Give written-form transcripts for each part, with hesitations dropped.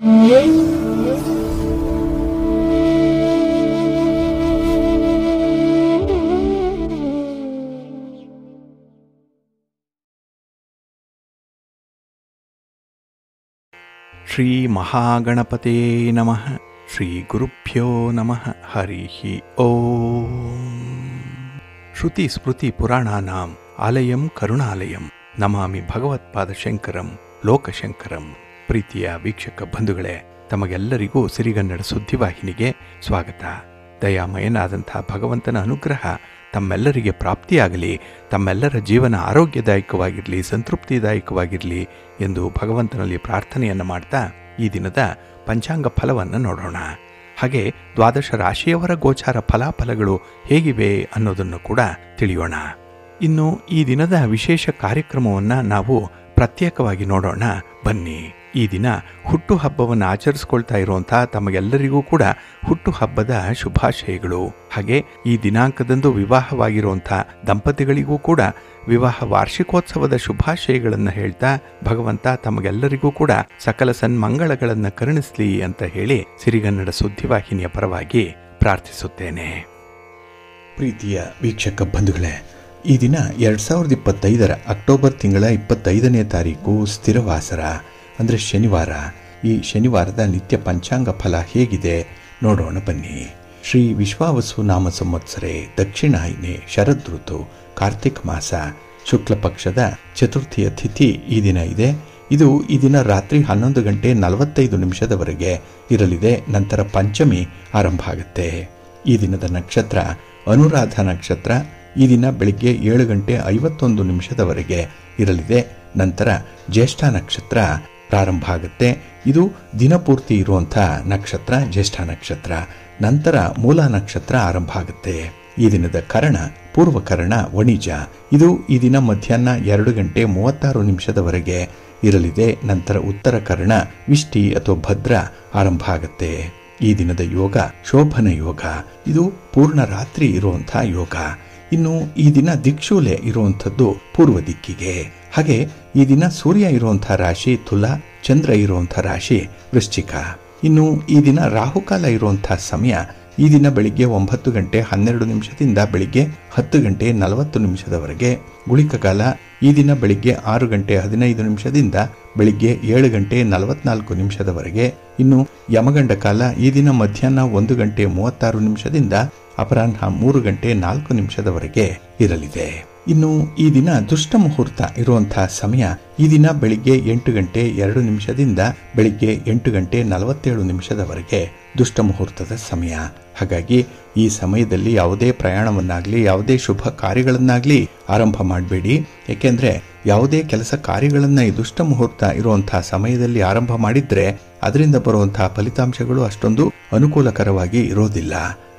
ಶ್ರೀ ಮಹಾಗಣಪತೇ ನಮಃ. ಶ್ರೀ ಗುರುಭ್ಯೋ ನಮಃ. ಹರಿ ಓಂ. ಶ್ರುತಿ ಸ್ಮೃತಿ ಪುರಾಣಾನಾಂ ಆಲಯಂ ಕರುಣಾಲಯಂ ನಮಾಮಿ ಭಗವತ್ಪಾದಶಂಕರಂ ಲೋಕಶಂಕರಂ. ಪ್ರೀತಿಯ ವೀಕ್ಷಕ ಬಂಧುಗಳೇ, ತಮಗೆಲ್ಲರಿಗೂ ಸಿರಿಗನ್ನಡ ಸುದ್ದಿವಾಹಿನಿಗೆ ಸ್ವಾಗತ. ದಯಾಮಯನಾದಂಥ ಭಗವಂತನ ಅನುಗ್ರಹ ತಮ್ಮೆಲ್ಲರಿಗೆ ಪ್ರಾಪ್ತಿಯಾಗಲಿ, ತಮ್ಮೆಲ್ಲರ ಜೀವನ ಆರೋಗ್ಯದಾಯಕವಾಗಿರಲಿ, ಸಂತೃಪ್ತಿದಾಯಕವಾಗಿರಲಿ ಎಂದು ಭಗವಂತನಲ್ಲಿ ಪ್ರಾರ್ಥನೆಯನ್ನು ಮಾಡ್ತಾ ಈ ದಿನದ ಪಂಚಾಂಗ ಫಲವನ್ನು ನೋಡೋಣ. ಹಾಗೆ ದ್ವಾದಶ ರಾಶಿಯವರ ಗೋಚಾರ ಫಲಾಫಲಗಳು ಹೇಗಿವೆ ಅನ್ನೋದನ್ನು ಕೂಡ ತಿಳಿಯೋಣ. ಇನ್ನು ಈ ದಿನದ ವಿಶೇಷ ಕಾರ್ಯಕ್ರಮವನ್ನು ನಾವು ಪ್ರತ್ಯೇಕವಾಗಿ ನೋಡೋಣ ಬನ್ನಿ. ಈ ದಿನ ಹುಟ್ಟುಹಬ್ಬವನ್ನು ಆಚರಿಸ್ಕೊಳ್ತಾ ಇರುವಂಥ ತಮಗೆಲ್ಲರಿಗೂ ಕೂಡ ಹುಟ್ಟುಹಬ್ಬದ ಶುಭಾಶಯಗಳು. ಹಾಗೆ ಈ ದಿನಾಂಕದಂದು ವಿವಾಹವಾಗಿರುವಂಥ ದಂಪತಿಗಳಿಗೂ ಕೂಡ ವಿವಾಹ ವಾರ್ಷಿಕೋತ್ಸವದ ಶುಭಾಶಯಗಳನ್ನು ಹೇಳ್ತಾ ಭಗವಂತ ತಮಗೆಲ್ಲರಿಗೂ ಕೂಡ ಸಕಲ ಸನ್ಮಂಗಳಗಳನ್ನು ಕರುಣಿಸಲಿ ಅಂತ ಹೇಳಿ ಸಿರಿಗನ್ನಡ ಸುದ್ದಿವಾಹಿನಿಯ ಪರವಾಗಿ ಪ್ರಾರ್ಥಿಸುತ್ತೇನೆ. ಪ್ರೀತಿಯ ವೀಕ್ಷಕ ಬಂಧುಗಳೇ, ಈ ದಿನ 2025 ಅಕ್ಟೋಬರ್ ತಿಂಗಳ 25ನೇ ತಾರೀಕು ಸ್ಥಿರವಾಸರ ಅಂದರೆ ಶನಿವಾರ. ಈ ಶನಿವಾರದ ನಿತ್ಯ ಪಂಚಾಂಗ ಫಲ ಹೇಗಿದೆ ನೋಡೋಣ ಬನ್ನಿ. ಶ್ರೀ ವಿಶ್ವಾವಸು ನಾಮ ಸಂವತ್ಸರೆ ದಕ್ಷಿಣಾಯನೆ ಶರದೃತು ಕಾರ್ತಿಕ್ ಮಾಸ ಶುಕ್ಲ ಪಕ್ಷದ ಚತುರ್ಥಿಯ ತಿಥಿ ಈ ದಿನ ಇದೆ. ಇದು ಈ ದಿನ ರಾತ್ರಿ 11 ಗಂಟೆ 45 ನಿಮಿಷದವರೆಗೆ ಇರಲಿದೆ. ನಂತರ ಪಂಚಮಿ ಆರಂಭ ಆಗುತ್ತೆ. ಈ ದಿನದ ನಕ್ಷತ್ರ ಅನುರಾಧ ನಕ್ಷತ್ರ. ಈ ದಿನ ಬೆಳಿಗ್ಗೆ 7 ಗಂಟೆ 51 ನಿಮಿಷದವರೆಗೆ ಇರಲಿದೆ. ನಂತರ ಜ್ಯೇಷ್ಠ ನಕ್ಷತ್ರ ಪ್ರಾರಂಭ ಆಗುತ್ತೆ. ಇದು ದಿನಪೂರ್ತಿ ಇರುವಂಥ ನಕ್ಷತ್ರ ಜ್ಯೇಷ್ಠ ನಕ್ಷತ್ರ. ನಂತರ ಮೂಲ ನಕ್ಷತ್ರ ಆರಂಭ ಆಗುತ್ತೆ. ಈ ದಿನದ ಕರ್ಣ ಪೂರ್ವಕರ್ಣ ವಣಿಜ. ಇದು ಈ ದಿನ ಮಧ್ಯಾಹ್ನ 2 ಗಂಟೆ 36 ನಿಮಿಷದವರೆಗೆ ಇರಲಿದೆ. ನಂತರ ಉತ್ತರ ಕರ್ಣ ವಿಷ್ಟಿ ಅಥವಾ ಭದ್ರ ಆರಂಭ ಆಗುತ್ತೆ. ಈ ದಿನದ ಯೋಗ ಶೋಭನ ಯೋಗ. ಇದು ಪೂರ್ಣ ರಾತ್ರಿ ಇರುವಂಥ ಯೋಗ. ಇನ್ನು ಈ ದಿನ ದಿಕ್ಷೂಲೆ ಇರುವಂಥದ್ದು ಪೂರ್ವ ದಿಕ್ಕಿಗೆ. ಹಾಗೆ ಈ ದಿನ ಸೂರ್ಯ ಇರುವಂಥ ರಾಶಿ ತುಲಾ, ಚಂದ್ರ ಇರುವಂಥ ರಾಶಿ ವೃಶ್ಚಿಕ. ಇನ್ನು ಈ ದಿನ ರಾಹುಕಾಲ ಇರುವಂಥ ಸಮಯ ಈ ದಿನ ಬೆಳಿಗ್ಗೆ 9 ಗಂಟೆ 12 ನಿಮಿಷದಿಂದ ಬೆಳಿಗ್ಗೆ 10 ಗಂಟೆ 40 ನಿಮಿಷದವರೆಗೆ. ಗುಳಿಕ ಕಾಲ ಈ ದಿನ ಬೆಳಿಗ್ಗೆ 6 ಗಂಟೆ 15 ನಿಮಿಷದಿಂದ ಬೆಳಿಗ್ಗೆ 7 ಗಂಟೆ 44 ನಿಮಿಷದವರೆಗೆ. ಇನ್ನು ಯಮಗಂಡ ಕಾಲ ಈ ದಿನ ಮಧ್ಯಾಹ್ನ 1 ಗಂಟೆ 36 ನಿಮಿಷದಿಂದ ಅಪರಾಹ್ನ 3 ಗಂಟೆ 4 ನಿಮಿಷದವರೆಗೆ ಇರಲಿದೆ. ಇನ್ನು ಈ ದಿನ ದುಷ್ಟ ಮುಹೂರ್ತ ಇರುವಂತಹ ಸಮಯ ಈ ದಿನ ಬೆಳಿಗ್ಗೆ 8 ಗಂಟೆ 2 ನಿಮಿಷದಿಂದ ಬೆಳಿಗ್ಗೆ 8 ಗಂಟೆ 47 ನಿಮಿಷದವರೆಗೆ ದುಷ್ಟ ಮುಹೂರ್ತದ ಸಮಯ. ಹಾಗಾಗಿ ಈ ಸಮಯದಲ್ಲಿ ಯಾವುದೇ ಪ್ರಯಾಣವನ್ನಾಗಲಿ ಯಾವುದೇ ಶುಭ ಕಾರ್ಯಗಳನ್ನಾಗಲಿ ಆರಂಭ ಮಾಡಬೇಡಿ. ಏಕೆಂದರೆ ಯಾವುದೇ ಕೆಲಸ ಕಾರ್ಯಗಳನ್ನು ಈ ದುಷ್ಟ ಮುಹೂರ್ತ ಇರುವಂತಹ ಸಮಯದಲ್ಲಿ ಆರಂಭ ಮಾಡಿದ್ರೆ ಅದರಿಂದ ಬರುವಂತಹ ಫಲಿತಾಂಶಗಳು ಅಷ್ಟೊಂದು ಅನುಕೂಲಕರವಾಗಿ ಇರೋದಿಲ್ಲ.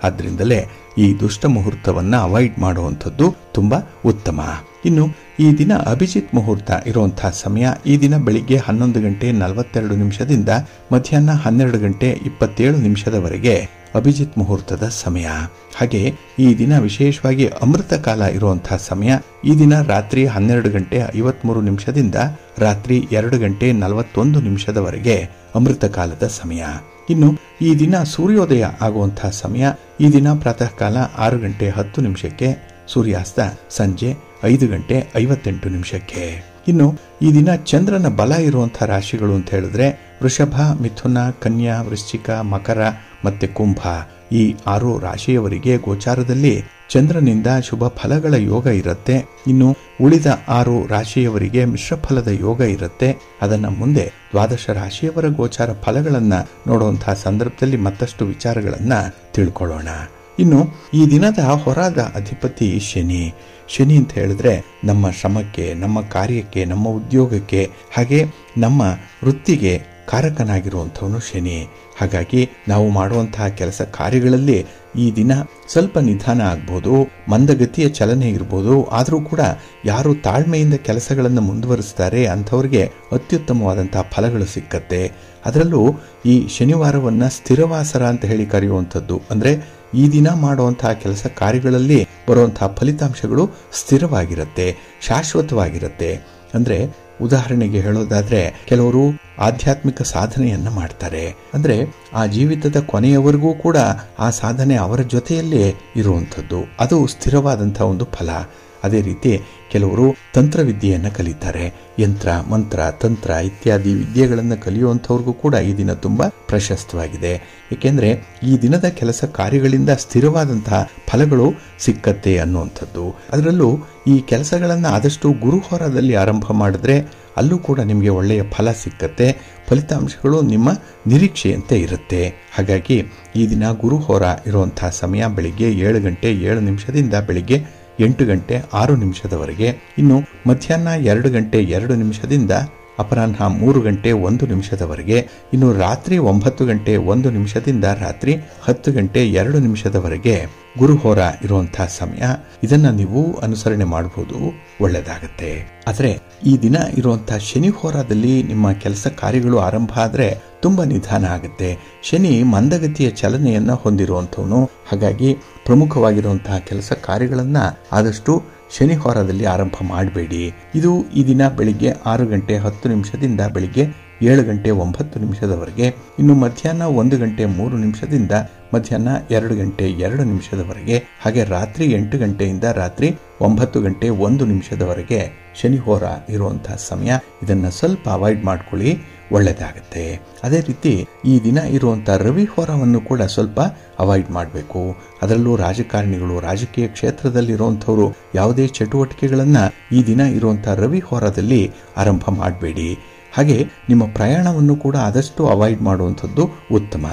ಆದ್ರಿಂದಲೇ ಈ ದುಷ್ಟ ಮುಹೂರ್ತವನ್ನು ಅವಾಯ್ಡ್ ಮಾಡುವಂಥದ್ದು ತುಂಬಾ ಉತ್ತಮ. ಇನ್ನು ಈ ದಿನ ಅಭಿಜಿತ್ ಮುಹೂರ್ತ ಇರುವಂತಹ ಸಮಯ ಈ ದಿನ ಬೆಳಿಗ್ಗೆ 11 ಗಂಟೆ 42 ನಿಮಿಷದಿಂದ ಮಧ್ಯಾಹ್ನ 12 ಗಂಟೆ 27 ನಿಮಿಷದವರೆಗೆ ಅಭಿಜಿತ್ ಮುಹೂರ್ತದ ಸಮಯ. ಹಾಗೆ ಈ ದಿನ ವಿಶೇಷವಾಗಿ ಅಮೃತ ಕಾಲ ಇರುವಂತಹ ಸಮಯ ಈ ದಿನ ರಾತ್ರಿ 12 ಗಂಟೆ 53 ನಿಮಿಷದಿಂದ ರಾತ್ರಿ 2 ಗಂಟೆ 41 ನಿಮಿಷದವರೆಗೆ ಅಮೃತ ಕಾಲದ ಸಮಯ. ಇನ್ನು ಈ ದಿನ ಸೂರ್ಯೋದಯ ಆಗುವಂತಹ ಸಮಯ ಈ ದಿನ ಪ್ರಾತಃ ಕಾಲ 6 ಗಂಟೆ 10 ನಿಮಿಷಕ್ಕೆ, ಸೂರ್ಯಾಸ್ತ ಸಂಜೆ 5 ಗಂಟೆ 58 ನಿಮಿಷಕ್ಕೆ. ಇನ್ನು ಈ ದಿನ ಚಂದ್ರನ ಬಲ ಇರುವಂತಹ ರಾಶಿಗಳು ಅಂತ ಹೇಳಿದ್ರೆ ವೃಷಭ, ಮಿಥುನ, ಕನ್ಯಾ, ವೃಶ್ಚಿಕ, ಮಕರ ಮತ್ತೆ ಕುಂಭ. ಈ 6 ರಾಶಿಯವರಿಗೆ ಗೋಚಾರದಲ್ಲಿ ಚಂದ್ರನಿಂದ ಶುಭ ಫಲಗಳ ಯೋಗ ಇರುತ್ತೆ. ಇನ್ನು ಉಳಿದ 6 ರಾಶಿಯವರಿಗೆ ಮಿಶ್ರ ಫಲದ ಯೋಗ ಇರುತ್ತೆ. ಅದನ್ನ ಮುಂದೆ ದ್ವಾದಶ ರಾಶಿಯವರ ಗೋಚಾರ ಫಲಗಳನ್ನ ನೋಡುವಂತಹ ಸಂದರ್ಭದಲ್ಲಿ ಮತ್ತಷ್ಟು ವಿಚಾರಗಳನ್ನ ತಿಳ್ಕೊಳ್ಳೋಣ. ಇನ್ನು ಈ ದಿನದ ಹೊರಾದ ಅಧಿಪತಿ ಶನಿ. ಶನಿ ಅಂತ ಹೇಳಿದ್ರೆ ನಮ್ಮ ಶ್ರಮಕ್ಕೆ, ನಮ್ಮ ಕಾರ್ಯಕ್ಕೆ, ನಮ್ಮ ಉದ್ಯೋಗಕ್ಕೆ ಹಾಗೆ ನಮ್ಮ ವೃತ್ತಿಗೆ ಕಾರಕನಾಗಿರುವಂಥವನು ಶನಿ. ಹಾಗಾಗಿ ನಾವು ಮಾಡುವಂತಹ ಕೆಲಸ ಕಾರ್ಯಗಳಲ್ಲಿ ಈ ದಿನ ಸ್ವಲ್ಪ ನಿಧಾನ ಆಗ್ಬೋದು, ಮಂದಗತಿಯ ಚಲನೆ ಇರ್ಬೋದು. ಆದರೂ ಕೂಡ ಯಾರು ತಾಳ್ಮೆಯಿಂದ ಕೆಲಸಗಳನ್ನು ಮುಂದುವರಿಸ್ತಾರೆ ಅಂಥವ್ರಿಗೆ ಅತ್ಯುತ್ತಮವಾದಂತಹ ಫಲಗಳು ಸಿಕ್ಕತ್ತೆ. ಅದರಲ್ಲೂ ಈ ಶನಿವಾರವನ್ನು ಸ್ಥಿರವಾಸರ ಅಂತ ಹೇಳಿ ಕರೆಯುವಂಥದ್ದು. ಅಂದರೆ ಈ ದಿನ ಮಾಡುವಂತಹ ಕೆಲಸ ಕಾರ್ಯಗಳಲ್ಲಿ ಬರುವಂತಹ ಫಲಿತಾಂಶಗಳು ಸ್ಥಿರವಾಗಿರುತ್ತೆ, ಶಾಶ್ವತವಾಗಿರುತ್ತೆ. ಅಂದರೆ ಉದಾಹರಣೆಗೆ ಹೇಳೋದಾದ್ರೆ, ಕೆಲವರು ಆಧ್ಯಾತ್ಮಿಕ ಸಾಧನೆಯನ್ನ ಮಾಡ್ತಾರೆ. ಅಂದ್ರೆ ಆ ಜೀವಿತದ ಕೊನೆಯವರೆಗೂ ಕೂಡ ಆ ಸಾಧನೆ ಅವರ ಜೊತೆಯಲ್ಲೇ ಇರುವಂಥದ್ದು. ಅದು ಸ್ಥಿರವಾದಂತಹ ಒಂದು ಫಲ. ಅದೇ ರೀತಿ ಕೆಲವರು ತಂತ್ರವಿದ್ಯೆಯನ್ನು ಕಲಿತಾರೆ. ಯಂತ್ರ, ಮಂತ್ರ, ತಂತ್ರ ಇತ್ಯಾದಿ ವಿದ್ಯೆಗಳನ್ನು ಕಲಿಯುವಂಥವ್ರಿಗೂ ಕೂಡ ಈ ದಿನ ತುಂಬಾ ಪ್ರಶಸ್ತವಾಗಿದೆ. ಏಕೆಂದ್ರೆ ಈ ದಿನದ ಕೆಲಸ ಕಾರ್ಯಗಳಿಂದ ಸ್ಥಿರವಾದಂತಹ ಫಲಗಳು ಸಿಕ್ಕತ್ತೆ ಅನ್ನುವಂಥದ್ದು. ಅದರಲ್ಲೂ ಈ ಕೆಲಸಗಳನ್ನು ಆದಷ್ಟು ಗುರುಹೋರದಲ್ಲಿ ಆರಂಭ ಮಾಡಿದ್ರೆ ಅಲ್ಲೂ ಕೂಡ ನಿಮಗೆ ಒಳ್ಳೆಯ ಫಲ ಸಿಕ್ಕತ್ತೆ. ಫಲಿತಾಂಶಗಳು ನಿಮ್ಮ ನಿರೀಕ್ಷೆಯಂತೆ ಇರುತ್ತೆ. ಹಾಗಾಗಿ ಈ ದಿನ ಗುರುಹೋರ ಇರುವಂತಹ ಸಮಯ ಬೆಳಿಗ್ಗೆ 7 ಗಂಟೆ 7 ನಿಮಿಷದಿಂದ ಬೆಳಿಗ್ಗೆ 8 ಗಂಟೆ 6 ನಿಮಿಷದವರೆಗೆ. ಇನ್ನು ಮಧ್ಯಾಹ್ನ 2 ಗಂಟೆ 2 ನಿಮಿಷದಿಂದ ಅಪರಾಹ್ನ 3 ಗಂಟೆ 1 ನಿಮಿಷದವರೆಗೆ. ಇನ್ನು ರಾತ್ರಿ 9 ಗಂಟೆ 1 ನಿಮಿಷದಿಂದ ರಾತ್ರಿ 10 ಗಂಟೆ 2 ನಿಮಿಷದವರೆಗೆ ಗುರುಹೋರ ಇರುವಂತಹ ಸಮಯ. ಇದನ್ನ ನೀವು ಅನುಸರಣೆ ಮಾಡಬಹುದು, ಒಳ್ಳೆಯದಾಗತ್ತೆ. ಆದರೆ ಈ ದಿನ ಇರುವಂತಹ ಶನಿ ಹೋರಾದಲ್ಲಿ ನಿಮ್ಮ ಕೆಲಸ ಕಾರ್ಯಗಳು ಆರಂಭ ಆದ್ರೆ ತುಂಬಾ ನಿಧಾನ ಆಗುತ್ತೆ. ಶನಿ ಮಂದಗತಿಯ ಚಲನೆಯನ್ನ ಹೊಂದಿರುವಂಥವನು. ಹಾಗಾಗಿ ಪ್ರಮುಖವಾಗಿರುವಂತಹ ಕೆಲಸ ಕಾರ್ಯಗಳನ್ನ ಆದಷ್ಟು ಶನಿ ಹೋರಾದಲ್ಲಿ ಆರಂಭ ಮಾಡಬೇಡಿ. ಇದು ಈ ದಿನ ಬೆಳಿಗ್ಗೆ 6 ಗಂಟೆ 10 ನಿಮಿಷದಿಂದ ಬೆಳಿಗ್ಗೆ 7 ಗಂಟೆ 9 ನಿಮಿಷದವರೆಗೆ. ಇನ್ನು ಮಧ್ಯಾಹ್ನ 1 ಗಂಟೆ 3 ನಿಮಿಷದಿಂದ ಮಧ್ಯಾಹ್ನ 2 ಗಂಟೆ 2 ನಿಮಿಷದವರೆಗೆ. ಹಾಗೆ ರಾತ್ರಿ 8 ಗಂಟೆಯಿಂದ ರಾತ್ರಿ 9 ಗಂಟೆ 1 ನಿಮಿಷದವರೆಗೆ ಶನಿ ಹೋರ ಇರುವಂತಹ ಸಮಯ. ಇದನ್ನ ಸ್ವಲ್ಪ ಅವಾಯ್ಡ್ ಮಾಡ್ಕೊಳ್ಳಿ, ಒಳ್ಳೆಯದಾಗತ್ತೆ. ಅದೇ ರೀತಿ ಈ ದಿನ ಇರುವಂತಹ ರವಿ ಹೋರವನ್ನು ಕೂಡ ಸ್ವಲ್ಪ ಅವಾಯ್ಡ್ ಮಾಡಬೇಕು. ಅದರಲ್ಲೂ ರಾಜಕಾರಣಿಗಳು, ರಾಜಕೀಯ ಕ್ಷೇತ್ರದಲ್ಲಿರುವಂಥವರು ಯಾವುದೇ ಚಟುವಟಿಕೆಗಳನ್ನ ಈ ದಿನ ಇರುವಂತಹ ರವಿ ಹೋರದಲ್ಲಿ ಆರಂಭ ಮಾಡಬೇಡಿ. ಹಾಗೆ ನಿಮ್ಮ ಪ್ರಯಾಣವನ್ನು ಕೂಡ ಆದಷ್ಟು ಅವಾಯ್ಡ್ ಮಾಡುವಂಥದ್ದು ಉತ್ತಮ.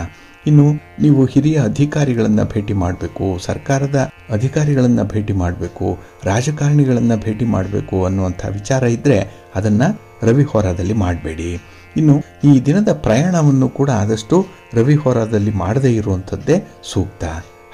ಇನ್ನು ನೀವು ಹಿರಿಯ ಅಧಿಕಾರಿಗಳನ್ನ ಭೇಟಿ ಮಾಡಬೇಕು, ಸರ್ಕಾರದ ಅಧಿಕಾರಿಗಳನ್ನ ಭೇಟಿ ಮಾಡಬೇಕು, ರಾಜಕಾರಣಿಗಳನ್ನ ಭೇಟಿ ಮಾಡಬೇಕು ಅನ್ನುವಂಥ ವಿಚಾರ ಇದ್ರೆ ಅದನ್ನ ರವಿ ಹೋರಾದಲ್ಲಿ ಮಾಡಬೇಡಿ. ಇನ್ನು ಈ ದಿನದ ಪ್ರಯಾಣವನ್ನು ಕೂಡ ಆದಷ್ಟು ರವಿ ಹೋರಾದಲ್ಲಿ ಮಾಡದೇ ಇರುವಂಥದ್ದೇ ಸೂಕ್ತ.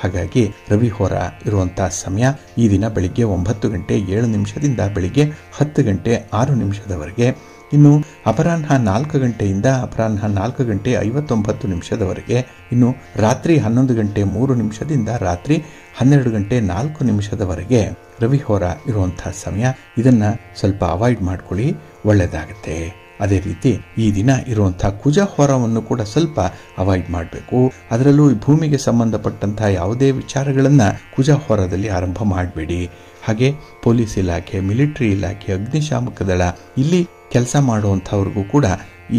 ಹಾಗಾಗಿ ರವಿ ಹೋರ ಇರುವಂತಹ ಸಮಯ ಈ ದಿನ ಬೆಳಿಗ್ಗೆ 9 ಗಂಟೆ 7 ನಿಮಿಷದಿಂದ ಬೆಳಿಗ್ಗೆ 10 ಗಂಟೆ 6 ನಿಮಿಷದವರೆಗೆ. ಇನ್ನು ಅಪರಾಹ್ನ 4 ಗಂಟೆಯಿಂದ ಅಪರಾಹ್ನ 4 ಗಂಟೆ 59 ನಿಮಿಷದವರೆಗೆ. ಇನ್ನು ರಾತ್ರಿ 11 ಗಂಟೆ 3 ನಿಮಿಷದಿಂದ ರಾತ್ರಿ 12 ಗಂಟೆ 4 ನಿಮಿಷದವರೆಗೆ ರವಿ ಹೋರ ಇರುವಂತಹ ಸಮಯ. ಇದನ್ನ ಸ್ವಲ್ಪ ಅವಾಯ್ಡ್ ಮಾಡ್ಕೊಳ್ಳಿ, ಒಳ್ಳೆಯದಾಗತ್ತೆ. ಅದೇ ರೀತಿ ಈ ದಿನ ಇರುವಂತಹ ಕುಜ ಹೋರವನ್ನು ಕೂಡ ಸ್ವಲ್ಪ ಅವಾಯ್ಡ್ ಮಾಡಬೇಕು. ಅದರಲ್ಲೂ ಭೂಮಿಗೆ ಸಂಬಂಧಪಟ್ಟಂತಹ ಯಾವುದೇ ವಿಚಾರಗಳನ್ನ ಕುಜ ಹೋರದಲ್ಲಿ ಆರಂಭ ಮಾಡಬೇಡಿ. ಹಾಗೆ ಪೊಲೀಸ್ ಇಲಾಖೆ, ಮಿಲಿಟರಿ ಇಲಾಖೆ, ಅಗ್ನಿಶಾಮಕ ದಳ ಇಲ್ಲಿ ಕೆಲಸ ಮಾಡುವಂಥವ್ರಿಗೂ ಕೂಡ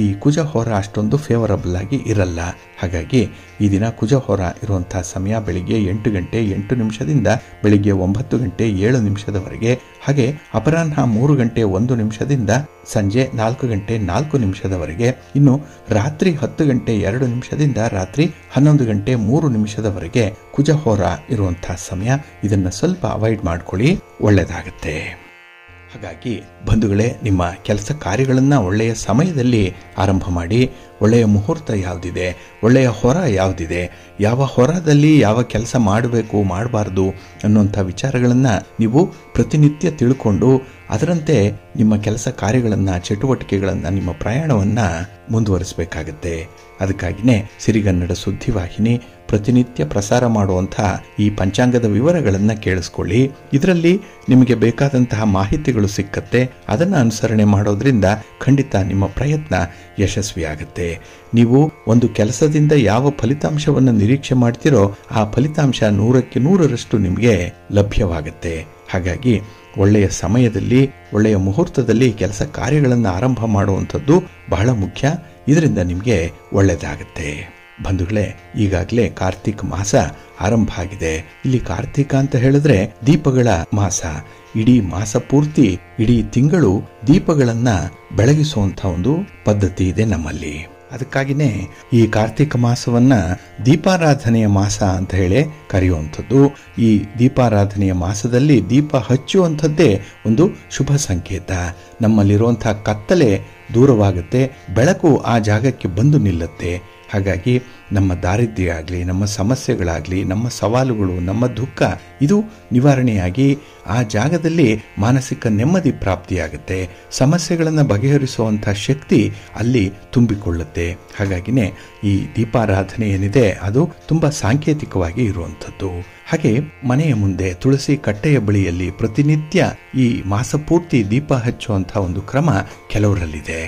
ಈ ಕುಜ ಹೋರ ಅಷ್ಟೊಂದು ಫೇವರಬಲ್ ಆಗಿ ಇರಲ್ಲ. ಹಾಗಾಗಿ ಈ ದಿನ ಕುಜ ಹೋರ ಇರುವಂತಹ ಸಮಯ ಬೆಳಿಗ್ಗೆ 8 ಗಂಟೆ 8 ನಿಮಿಷದಿಂದ ಬೆಳಿಗ್ಗೆ 9 ಗಂಟೆ 7 ನಿಮಿಷದವರೆಗೆ. ಹಾಗೆ ಅಪರಾಹ್ನ 3 ಗಂಟೆ 1 ನಿಮಿಷದಿಂದ ಸಂಜೆ 4 ಗಂಟೆ 4 ನಿಮಿಷದವರೆಗೆ. ಇನ್ನು ರಾತ್ರಿ 10 ಗಂಟೆ 2 ನಿಮಿಷದಿಂದ ರಾತ್ರಿ 11 ಗಂಟೆ 3 ನಿಮಿಷದವರೆಗೆ ಕುಜ ಹೋರ ಇರುವಂತಹ ಸಮಯ. ಇದನ್ನ ಸ್ವಲ್ಪ ಅವಾಯ್ಡ್ ಮಾಡ್ಕೊಳ್ಳಿ, ಒಳ್ಳೆಯದಾಗತ್ತೆ. ಹಾಗಾಗಿ ಬಂಧುಗಳೇ, ನಿಮ್ಮ ಕೆಲಸ ಕಾರ್ಯಗಳನ್ನ ಒಳ್ಳೆಯ ಸಮಯದಲ್ಲಿ ಆರಂಭ ಮಾಡಿ. ಒಳ್ಳೆಯ ಮುಹೂರ್ತ ಯಾವುದಿದೆ, ಒಳ್ಳೆಯ ಹೊರ ಯಾವುದಿದೆ, ಯಾವ ಹೊರದಲ್ಲಿ ಯಾವ ಕೆಲಸ ಮಾಡಬೇಕು ಮಾಡಬಾರ್ದು ಅನ್ನುವಂಥ ವಿಚಾರಗಳನ್ನು ನೀವು ಪ್ರತಿನಿತ್ಯ ತಿಳ್ಕೊಂಡು ಅದರಂತೆ ನಿಮ್ಮ ಕೆಲಸ ಕಾರ್ಯಗಳನ್ನು, ಚಟುವಟಿಕೆಗಳನ್ನು, ನಿಮ್ಮ ಪ್ರಯಾಣವನ್ನು ಮುಂದುವರಿಸಬೇಕಾಗತ್ತೆ. ಅದಕ್ಕಾಗಿಯೇ ಸಿರಿಗನ್ನಡ ಸುದ್ದಿವಾಹಿನಿ ಪ್ರತಿನಿತ್ಯ ಪ್ರಸಾರ ಮಾಡುವಂತಹ ಈ ಪಂಚಾಂಗದ ವಿವರಗಳನ್ನು ಕೇಳಿಸ್ಕೊಳ್ಳಿ. ಇದರಲ್ಲಿ ನಿಮಗೆ ಬೇಕಾದಂತಹ ಮಾಹಿತಿಗಳು ಸಿಕ್ಕತ್ತೆ. ಅದನ್ನು ಅನುಸರಣೆ ಮಾಡೋದ್ರಿಂದ ಖಂಡಿತ ನಿಮ್ಮ ಪ್ರಯತ್ನ ಯಶಸ್ವಿಯಾಗುತ್ತೆ. ನೀವು ಒಂದು ಕೆಲಸದಿಂದ ಯಾವ ಫಲಿತಾಂಶವನ್ನು ನಿರೀಕ್ಷೆ ಮಾಡ್ತೀರೋ ಆ ಫಲಿತಾಂಶ 100ಕ್ಕೆ 100ರಷ್ಟು ನಿಮಗೆ ಲಭ್ಯವಾಗುತ್ತೆ. ಹಾಗಾಗಿ ಒಳ್ಳೆಯ ಸಮಯದಲ್ಲಿ, ಒಳ್ಳೆಯ ಮುಹೂರ್ತದಲ್ಲಿ ಕೆಲಸ ಕಾರ್ಯಗಳನ್ನು ಆರಂಭ ಮಾಡುವಂಥದ್ದು ಬಹಳ ಮುಖ್ಯ. ಇದರಿಂದ ನಿಮಗೆ ಒಳ್ಳೆಯದಾಗುತ್ತೆ. ಬಂಧುಗಳೇ, ಈಗಾಗಲೇ ಕಾರ್ತಿಕ್ ಮಾಸ ಆರಂಭ ಆಗಿದೆ. ಇಲ್ಲಿ ಕಾರ್ತಿಕ ಅಂತ ಹೇಳಿದ್ರೆ ದೀಪಗಳ ಮಾಸ. ಇಡೀ ಮಾಸ ಪೂರ್ತಿ, ಇಡೀ ತಿಂಗಳು ದೀಪಗಳನ್ನ ಬೆಳಗಿಸುವಂತ ಒಂದು ಪದ್ಧತಿ ಇದೆ ನಮ್ಮಲ್ಲಿ. ಅದಕ್ಕಾಗಿನೇ ಈ ಕಾರ್ತಿಕ ಮಾಸವನ್ನ ದೀಪಾರಾಧನೆಯ ಮಾಸ ಅಂತ ಹೇಳಿ ಕರೆಯುವಂಥದ್ದು. ಈ ದೀಪಾರಾಧನೆಯ ಮಾಸದಲ್ಲಿ ದೀಪ ಹಚ್ಚುವಂಥದ್ದೇ ಒಂದು ಶುಭ ಸಂಕೇತ. ನಮ್ಮಲ್ಲಿರುವಂತಹ ಕತ್ತಲೆ ದೂರವಾಗುತ್ತೆ, ಬೆಳಕು ಆ ಜಾಗಕ್ಕೆ ಬಂದು ನಿಲ್ಲುತ್ತೆ. ಹಾಗಾಗಿ ನಮ್ಮ ದಾರಿದ್ರ್ಯ ಆಗಲಿ, ನಮ್ಮ ಸಮಸ್ಯೆಗಳಾಗಲಿ, ನಮ್ಮ ಸವಾಲುಗಳು, ನಮ್ಮ ದುಃಖ ಇದು ನಿವಾರಣೆಯಾಗಿ ಆ ಜಾಗದಲ್ಲಿ ಮಾನಸಿಕ ನೆಮ್ಮದಿ ಪ್ರಾಪ್ತಿಯಾಗುತ್ತೆ. ಸಮಸ್ಯೆಗಳನ್ನು ಬಗೆಹರಿಸುವಂಥ ಶಕ್ತಿ ಅಲ್ಲಿ ತುಂಬಿಕೊಳ್ಳುತ್ತೆ. ಹಾಗಾಗಿನೇ ಈ ದೀಪಾರಾಧನೆ ಏನಿದೆ ಅದು ತುಂಬ ಸಾಂಕೇತಿಕವಾಗಿ ಇರುವಂಥದ್ದು. ಹಾಗೆ ಮನೆಯ ಮುಂದೆ ತುಳಸಿ ಕಟ್ಟೆಯ ಬಳಿಯಲ್ಲಿ ಪ್ರತಿನಿತ್ಯ ಈ ಮಾಸಪೂರ್ತಿ ದೀಪ ಹಚ್ಚುವಂಥ ಒಂದು ಕ್ರಮ ಕೆಲವರಲ್ಲಿದೆ.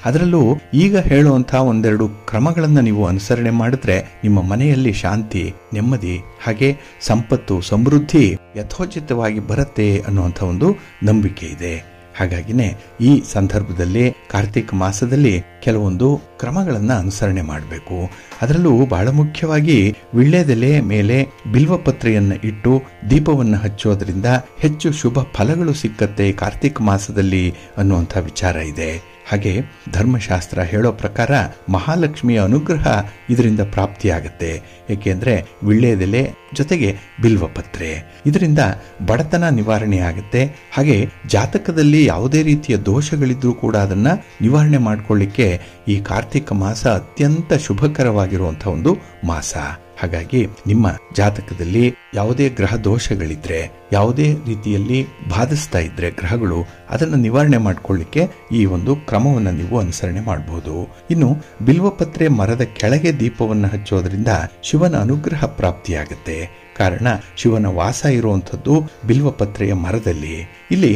ಅದರಲ್ಲೂ ಈಗ ಹೇಳುವಂಥ ಒಂದೆರಡು ಕ್ರಮಗಳನ್ನು ನೀವು ಅನುಸರಣೆ ಮಾಡಿದ್ರೆ ನಿಮ್ಮ ಮನೆಯಲ್ಲಿ ಶಾಂತಿ, ನೆಮ್ಮದಿ, ಹಾಗೆ ಸಂಪತ್ತು, ಸಮೃದ್ಧಿ ಯಥೋಚಿತವಾಗಿ ಬರುತ್ತೆ ಅನ್ನುವಂಥ ಒಂದು ನಂಬಿಕೆ ಇದೆ. ಹಾಗಾಗಿನೇ ಈ ಸಂದರ್ಭದಲ್ಲಿ ಕಾರ್ತಿಕ ಮಾಸದಲ್ಲಿ ಕೆಲವೊಂದು ಕ್ರಮಗಳನ್ನು ಅನುಸರಣೆ ಮಾಡಬೇಕು. ಅದರಲ್ಲೂ ಬಹಳ ಮುಖ್ಯವಾಗಿ ವೀಳ್ಯದೆಲೆ ಮೇಲೆ ಬಿಲ್ವಪತ್ರೆಯನ್ನು ಇಟ್ಟು ದೀಪವನ್ನು ಹಚ್ಚೋದ್ರಿಂದ ಹೆಚ್ಚು ಶುಭ ಫಲಗಳು ಸಿಕ್ಕತ್ತೆ ಕಾರ್ತಿಕ ಮಾಸದಲ್ಲಿ ಅನ್ನುವಂಥ ವಿಚಾರ ಇದೆ. ಹಾಗೆ ಧರ್ಮಶಾಸ್ತ್ರ ಹೇಳೋ ಪ್ರಕಾರ ಮಹಾಲಕ್ಷ್ಮಿಯ ಅನುಗ್ರಹ ಇದರಿಂದ ಪ್ರಾಪ್ತಿಯಾಗತ್ತೆ. ಏಕೆಂದರೆ ವೀಳ್ಯದೆಲೆ ಜೊತೆಗೆ ಬಿಲ್ವಪತ್ರೆ ಇದರಿಂದ ಬಡತನ ನಿವಾರಣೆ ಆಗುತ್ತೆ. ಹಾಗೆ ಜಾತಕದಲ್ಲಿ ಯಾವುದೇ ರೀತಿಯ ದೋಷಗಳಿದ್ರೂ ಕೂಡ ಅದನ್ನ ನಿವಾರಣೆ ಮಾಡಿಕೊಳ್ಳಿಕ್ಕೆ ಈ ಕಾರ್ತಿಕ ಮಾಸ ಅತ್ಯಂತ ಶುಭಕರವಾಗಿರುವಂತಹ ಒಂದು ಮಾಸ. ಹಾಗಾಗಿ ನಿಮ್ಮ ಜಾತಕದಲ್ಲಿ ಯಾವುದೇ ಗ್ರಹ ದೋಷಗಳಿದ್ರೆ, ಯಾವುದೇ ರೀತಿಯಲ್ಲಿ ಬಾಧಿಸ್ತಾ ಇದ್ರೆ ಗ್ರಹಗಳು, ಅದನ್ನು ನಿವಾರಣೆ ಮಾಡಿಕೊಳ್ಳಿಕ್ಕೆ ಈ ಒಂದು ಕ್ರಮವನ್ನು ನೀವು ಅನುಸರಣೆ ಮಾಡಬಹುದು. ಇನ್ನು ಬಿಲ್ವಪತ್ರೆ ಮರದ ಕೆಳಗೆ ದೀಪವನ್ನು ಹಚ್ಚೋದ್ರಿಂದ ಶಿವನ ಅನುಗ್ರಹ ಪ್ರಾಪ್ತಿಯಾಗುತ್ತೆ. ಕಾರಣ ಶಿವನ ವಾಸ ಇರುವಂಥದ್ದು ಬಿಲ್ವಪತ್ರೆಯ ಮರದಲ್ಲಿ. ಇಲ್ಲಿ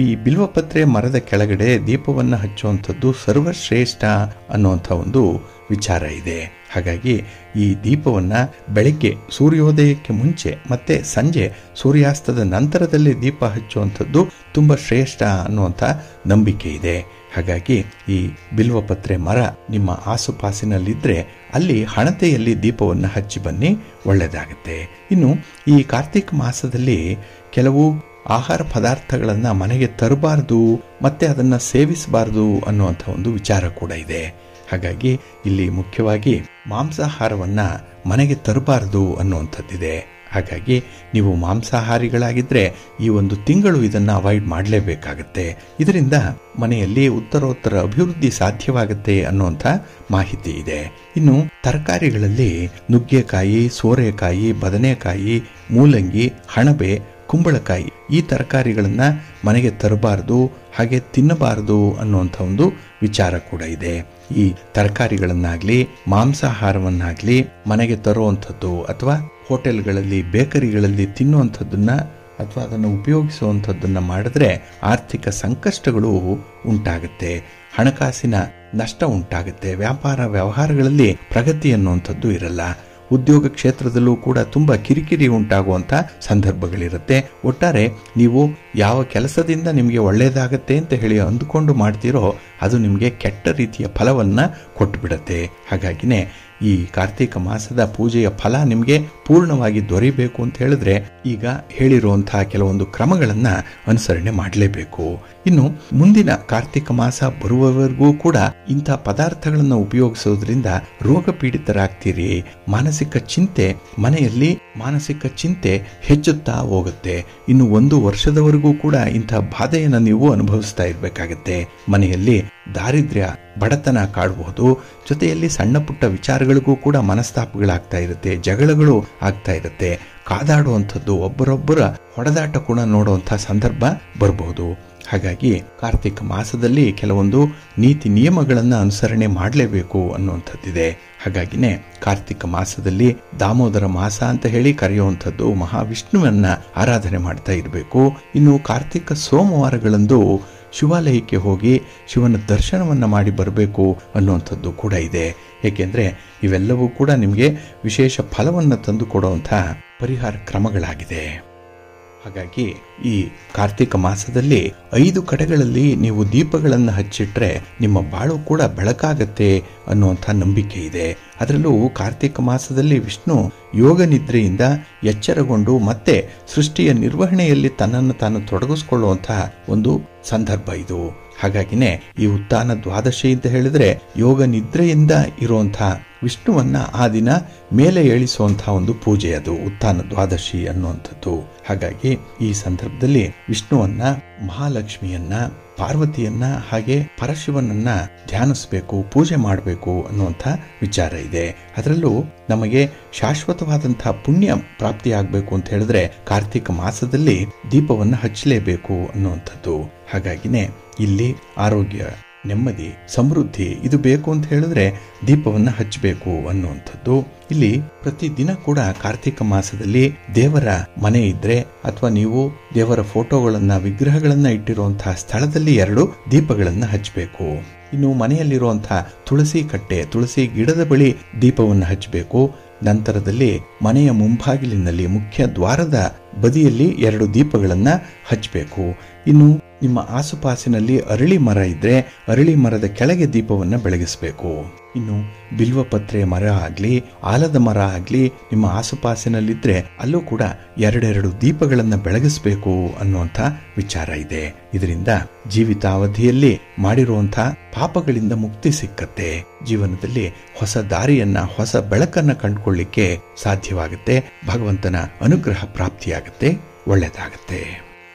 ಈ ಬಿಲ್ವಪತ್ರೆ ಮರದ ಕೆಳಗಡೆ ದೀಪವನ್ನು ಹಚ್ಚುವಂಥದ್ದು ಸರ್ವಶ್ರೇಷ್ಠ ಅನ್ನುವಂಥ ಒಂದು ವಿಚಾರ ಇದೆ. ಹಾಗಾಗಿ ಈ ದೀಪವನ್ನ ಬೆಳಿಗ್ಗೆ ಸೂರ್ಯೋದಯಕ್ಕೆ ಮುಂಚೆ ಮತ್ತೆ ಸಂಜೆ ಸೂರ್ಯಾಸ್ತದ ನಂತರದಲ್ಲಿ ದೀಪ ಹಚ್ಚುವಂಥದ್ದು ತುಂಬ ಶ್ರೇಷ್ಠ ಅನ್ನುವಂಥ ನಂಬಿಕೆ ಇದೆ. ಹಾಗಾಗಿ ಈ ಬಿಲ್ವಪತ್ರೆ ಮರ ನಿಮ್ಮ ಆಸುಪಾಸಿನಲ್ಲಿದ್ದರೆ ಅಲ್ಲಿ ಹಣತೆಯಲ್ಲಿ ದೀಪವನ್ನು ಹಚ್ಚಿ ಬನ್ನಿ, ಒಳ್ಳೆಯದಾಗುತ್ತೆ. ಇನ್ನು ಈ ಕಾರ್ತಿಕ ಮಾಸದಲ್ಲಿ ಕೆಲವು ಆಹಾರ ಪದಾರ್ಥಗಳನ್ನು ಮನೆಗೆ ತರಬಾರ್ದು ಮತ್ತೆ ಅದನ್ನು ಸೇವಿಸಬಾರ್ದು ಅನ್ನುವಂಥ ಒಂದು ವಿಚಾರ ಕೂಡ ಇದೆ. ಹಾಗಾಗಿ ಇಲ್ಲಿ ಮುಖ್ಯವಾಗಿ ಮಾಂಸಾಹಾರವನ್ನು ಮನೆಗೆ ತರಬಾರ್ದು ಅನ್ನುವಂಥದ್ದಿದೆ. ಹಾಗಾಗಿ ನೀವು ಮಾಂಸಾಹಾರಿಗಳಾಗಿದ್ದರೆ ಈ ಒಂದು ತಿಂಗಳು ಇದನ್ನು ಅವಾಯ್ಡ್ ಮಾಡಲೇಬೇಕಾಗತ್ತೆ. ಇದರಿಂದ ಮನೆಯಲ್ಲಿ ಉತ್ತರೋತ್ತರ ಅಭಿವೃದ್ಧಿ ಸಾಧ್ಯವಾಗುತ್ತೆ ಅನ್ನುವಂಥ ಮಾಹಿತಿ ಇದೆ. ಇನ್ನು ತರಕಾರಿಗಳಲ್ಲಿ ನುಗ್ಗೆಕಾಯಿ, ಸೋರೆಕಾಯಿ, ಬದನೆಕಾಯಿ, ಮೂಲಂಗಿ, ಹಣಬೆ, ಕುಂಬಳಕಾಯಿ ಈ ತರಕಾರಿಗಳನ್ನು ಮನೆಗೆ ತರಬಾರ್ದು, ಹಾಗೆ ತಿನ್ನಬಾರದು ಅನ್ನುವಂಥ ಒಂದು ವಿಚಾರ ಕೂಡ ಇದೆ. ಈ ತರಕಾರಿಗಳನ್ನಾಗಲಿ ಮಾಂಸಾಹಾರವನ್ನಾಗಲಿ ಮನೆಗೆ ತರುವಂಥದ್ದು ಅಥವಾ ಹೋಟೆಲ್ಗಳಲ್ಲಿ, ಬೇಕರಿಗಳಲ್ಲಿ ತಿನ್ನುವಂಥದ್ದನ್ನ ಅಥವಾ ಅದನ್ನು ಉಪಯೋಗಿಸುವಂಥದ್ದನ್ನು ಮಾಡಿದ್ರೆ ಆರ್ಥಿಕ ಸಂಕಷ್ಟಗಳು ಉಂಟಾಗುತ್ತೆ, ಹಣಕಾಸಿನ ನಷ್ಟ ಉಂಟಾಗುತ್ತೆ, ವ್ಯಾಪಾರ ವ್ಯವಹಾರಗಳಲ್ಲಿ ಪ್ರಗತಿ ಅನ್ನುವಂಥದ್ದು ಇರಲ್ಲ, ಉದ್ಯೋಗ ಕ್ಷೇತ್ರದಲ್ಲೂ ಕೂಡ ತುಂಬ ಕಿರಿಕಿರಿ ಉಂಟಾಗುವಂಥ ಸಂದರ್ಭಗಳಿರುತ್ತೆ. ಒಟ್ಟಾರೆ ನೀವು ಯಾವ ಕೆಲಸದಿಂದ ನಿಮಗೆ ಒಳ್ಳೆಯದಾಗತ್ತೆ ಅಂತ ಹೇಳಿ ಅಂದುಕೊಂಡು ಮಾಡ್ತೀರೋ ಅದು ನಿಮಗೆ ಕೆಟ್ಟ ರೀತಿಯ ಫಲವನ್ನು ಕೊಟ್ಟುಬಿಡತ್ತೆ. ಹಾಗಾಗಿನೇ ಈ ಕಾರ್ತಿಕ ಮಾಸದ ಪೂಜೆಯ ಫಲ ನಿಮಗೆ ಪೂರ್ಣವಾಗಿ ದೊರೆಯಬೇಕು ಅಂತ ಹೇಳಿದ್ರೆ ಈಗ ಹೇಳಿರುವಂತಹ ಕೆಲವೊಂದು ಕ್ರಮಗಳನ್ನು ಅನುಸರಣೆ ಮಾಡಲೇಬೇಕು. ಇನ್ನು ಮುಂದಿನ ಕಾರ್ತಿಕ ಮಾಸ ಬರುವವರೆಗೂ ಕೂಡ ಇಂಥ ಪದಾರ್ಥಗಳನ್ನು ಉಪಯೋಗಿಸೋದ್ರಿಂದ ರೋಗ ಪೀಡಿತರಾಗ್ತೀರಿ. ಮಾನಸಿಕ ಚಿಂತೆ ಮನೆಯಲ್ಲಿ ಮಾನಸಿಕ ಚಿಂತೆ ಹೆಚ್ಚುತ್ತಾ ಹೋಗುತ್ತೆ. ಇನ್ನು 1 ವರ್ಷದವರೆಗೂ ಕೂಡ ಇಂಥ ಬಾಧೆಯನ್ನು ನೀವು ಅನುಭವಿಸ್ತಾ ಇರಬೇಕಾಗತ್ತೆ. ಮನೆಯಲ್ಲಿ ದಾರಿದ್ರ್ಯ, ಬಡತನ ಕಾಡಬಹುದು. ಜೊತೆಯಲ್ಲಿ ಸಣ್ಣ ಪುಟ್ಟ ವಿಚಾರಗಳಿಗೂ ಕೂಡ ಮನಸ್ತಾಪಗಳಾಗ್ತಾ ಇರುತ್ತೆ, ಜಗಳಗಳು ಆಗ್ತಾ ಇರುತ್ತೆ, ಕಾದಾಡುವಂಥದ್ದು, ಒಬ್ಬರೊಬ್ಬರ ಹೊಡೆದಾಟ ಕೂಡ ನೋಡುವಂಥ ಸಂದರ್ಭ ಬರಬಹುದು. ಹಾಗಾಗಿ ಕಾರ್ತಿಕ ಮಾಸದಲ್ಲಿ ಕೆಲವೊಂದು ನೀತಿ ನಿಯಮಗಳನ್ನು ಅನುಸರಣೆ ಮಾಡಲೇಬೇಕು ಅನ್ನುವಂಥದ್ದಿದೆ. ಹಾಗಾಗಿನೇ ಕಾರ್ತಿಕ ಮಾಸದಲ್ಲಿ ದಾಮೋದರ ಮಾಸ ಅಂತ ಹೇಳಿ ಕರೆಯುವಂಥದ್ದು ಮಹಾವಿಷ್ಣುವನ್ನ ಆರಾಧನೆ ಮಾಡ್ತಾ ಇರಬೇಕು. ಇನ್ನು ಕಾರ್ತಿಕ ಸೋಮವಾರಗಳಂದು ಶಿವಾಲಯಕ್ಕೆ ಹೋಗಿ ಶಿವನ ದರ್ಶನವನ್ನು ಮಾಡಿ ಬರಬೇಕು ಅನ್ನುವಂಥದ್ದು ಕೂಡ ಇದೆ. ಏಕೆಂದರೆ ಇವೆಲ್ಲವೂ ಕೂಡ ನಿಮಗೆ ವಿಶೇಷ ಫಲವನ್ನು ತಂದುಕೊಡುವಂಥ ಪರಿಹಾರ ಕ್ರಮಗಳಾಗಿದೆ. ಹಾಗಾಗಿ ಈ ಕಾರ್ತಿಕ ಮಾಸದಲ್ಲಿ 5 ಕಡೆಗಳಲ್ಲಿ ನೀವು ದೀಪಗಳನ್ನು ಹಚ್ಚಿಟ್ರೆ ನಿಮ್ಮ ಬಾಳು ಕೂಡ ಬೆಳಕಾಗತ್ತೆ ಅನ್ನುವಂಥ ನಂಬಿಕೆ ಇದೆ. ಅದರಲ್ಲೂ ಕಾರ್ತಿಕ ಮಾಸದಲ್ಲಿ ವಿಷ್ಣು ಯೋಗ ನಿದ್ರೆಯಿಂದ ಎಚ್ಚರಗೊಂಡು ಮತ್ತೆ ಸೃಷ್ಟಿಯ ನಿರ್ವಹಣೆಯಲ್ಲಿ ತನ್ನನ್ನು ತಾನು ತೊಡಗಿಸಿಕೊಳ್ಳುವಂತಹ ಒಂದು ಸಂದರ್ಭ ಇದು. ಹಾಗಾಗಿನೇ ಈ ಉತ್ಥಾನ ದ್ವಾದಶಿ ಅಂತ ಹೇಳಿದ್ರೆ ಯೋಗ ನಿದ್ರೆಯಿಂದ ಇರುವಂತಹ ವಿಷ್ಣುವನ್ನ ಆ ದಿನ ಮೇಲೆ ಏಳಿಸುವಂತಹ ಒಂದು ಪೂಜೆ, ಅದು ಉತ್ಥಾನ ದ್ವಾದಶಿ ಅನ್ನುವಂಥದ್ದು. ಹಾಗಾಗಿ ಈ ಸಂದರ್ಭದಲ್ಲಿ ವಿಷ್ಣುವನ್ನ, ಮಹಾಲಕ್ಷ್ಮಿಯನ್ನ, ಪಾರ್ವತಿಯನ್ನ ಹಾಗೆ ಪರಶಿವನನ್ನ ಧ್ಯಾನಿಸಬೇಕು, ಪೂಜೆ ಮಾಡಬೇಕು ಅನ್ನುವಂಥ ವಿಚಾರ ಇದೆ. ಅದರಲ್ಲೂ ನಮಗೆ ಶಾಶ್ವತವಾದಂತಹ ಪುಣ್ಯ ಪ್ರಾಪ್ತಿಯಾಗಬೇಕು ಅಂತ ಹೇಳಿದ್ರೆ ಕಾರ್ತಿಕ ಮಾಸದಲ್ಲಿ ದೀಪವನ್ನು ಹಚ್ಚಲೇಬೇಕು ಅನ್ನುವಂಥದ್ದು. ಹಾಗಾಗಿನೇ ಇಲ್ಲಿ ಆರೋಗ್ಯ, ನೆಮ್ಮದಿ, ಸಮೃದ್ಧಿ ಇದು ಬೇಕು ಅಂತ ಹೇಳಿದ್ರೆ ದೀಪವನ್ನು ಹಚ್ಚಬೇಕು ಅನ್ನುವಂಥದ್ದು. ಇಲ್ಲಿ ಪ್ರತಿದಿನ ಕೂಡ ಕಾರ್ತಿಕ ಮಾಸದಲ್ಲಿ ದೇವರ ಮನೆ ಇದ್ರೆ ಅಥವಾ ನೀವು ದೇವರ ಫೋಟೋಗಳನ್ನ, ವಿಗ್ರಹಗಳನ್ನ ಇಟ್ಟಿರುವಂತಹ ಸ್ಥಳದಲ್ಲಿ 2 ದೀಪಗಳನ್ನ ಹಚ್ಚಬೇಕು. ಇನ್ನು ಮನೆಯಲ್ಲಿರುವಂತಹ ತುಳಸಿ ಕಟ್ಟೆ, ತುಳಸಿ ಗಿಡದ ಬಳಿ ದೀಪವನ್ನು ಹಚ್ಚಬೇಕು. ನಂತರದಲ್ಲಿ ಮನೆಯ ಮುಂಭಾಗಿಲಿನಲ್ಲಿ ಮುಖ್ಯ ದ್ವಾರದ ಬದಿಯಲ್ಲಿ 2 ದೀಪಗಳನ್ನ ಹಚ್ಚಬೇಕು. ಇನ್ನು ನಿಮ್ಮ ಆಸುಪಾಸಿನಲ್ಲಿ ಅರಳಿ ಮರ ಇದ್ರೆ ಅರಳಿ ಮರದ ಕೆಳಗೆ ದೀಪವನ್ನ ಬೆಳಗಿಸಬೇಕು. ಇನ್ನು ಬಿಲ್ವಪತ್ರೆ ಮರ ಆಗ್ಲಿ, ಆಲದ ಮರ ಆಗ್ಲಿ ನಿಮ್ಮ ಆಸುಪಾಸಿನಲ್ಲಿದ್ರೆ ಅಲ್ಲೂ ಕೂಡ 2 ದೀಪಗಳನ್ನ ಬೆಳಗಿಸಬೇಕು ಅನ್ನುವಂಥ ವಿಚಾರ ಇದೆ. ಇದರಿಂದ ಜೀವಿತಾವಧಿಯಲ್ಲಿ ಮಾಡಿರುವಂತಹ ಪಾಪಗಳಿಂದ ಮುಕ್ತಿ ಸಿಕ್ಕತ್ತೆ. ಜೀವನದಲ್ಲಿ ಹೊಸ ದಾರಿಯನ್ನ, ಹೊಸ ಬೆಳಕನ್ನ ಕಂಡುಕೊಳ್ಳಿಕ್ಕೆ ಸಾಧ್ಯವಾಗುತ್ತೆ. ಭಗವಂತನ ಅನುಗ್ರಹ ಪ್ರಾಪ್ತಿಯಾಗುತ್ತೆ, ಒಳ್ಳೆಯದಾಗತ್ತೆ.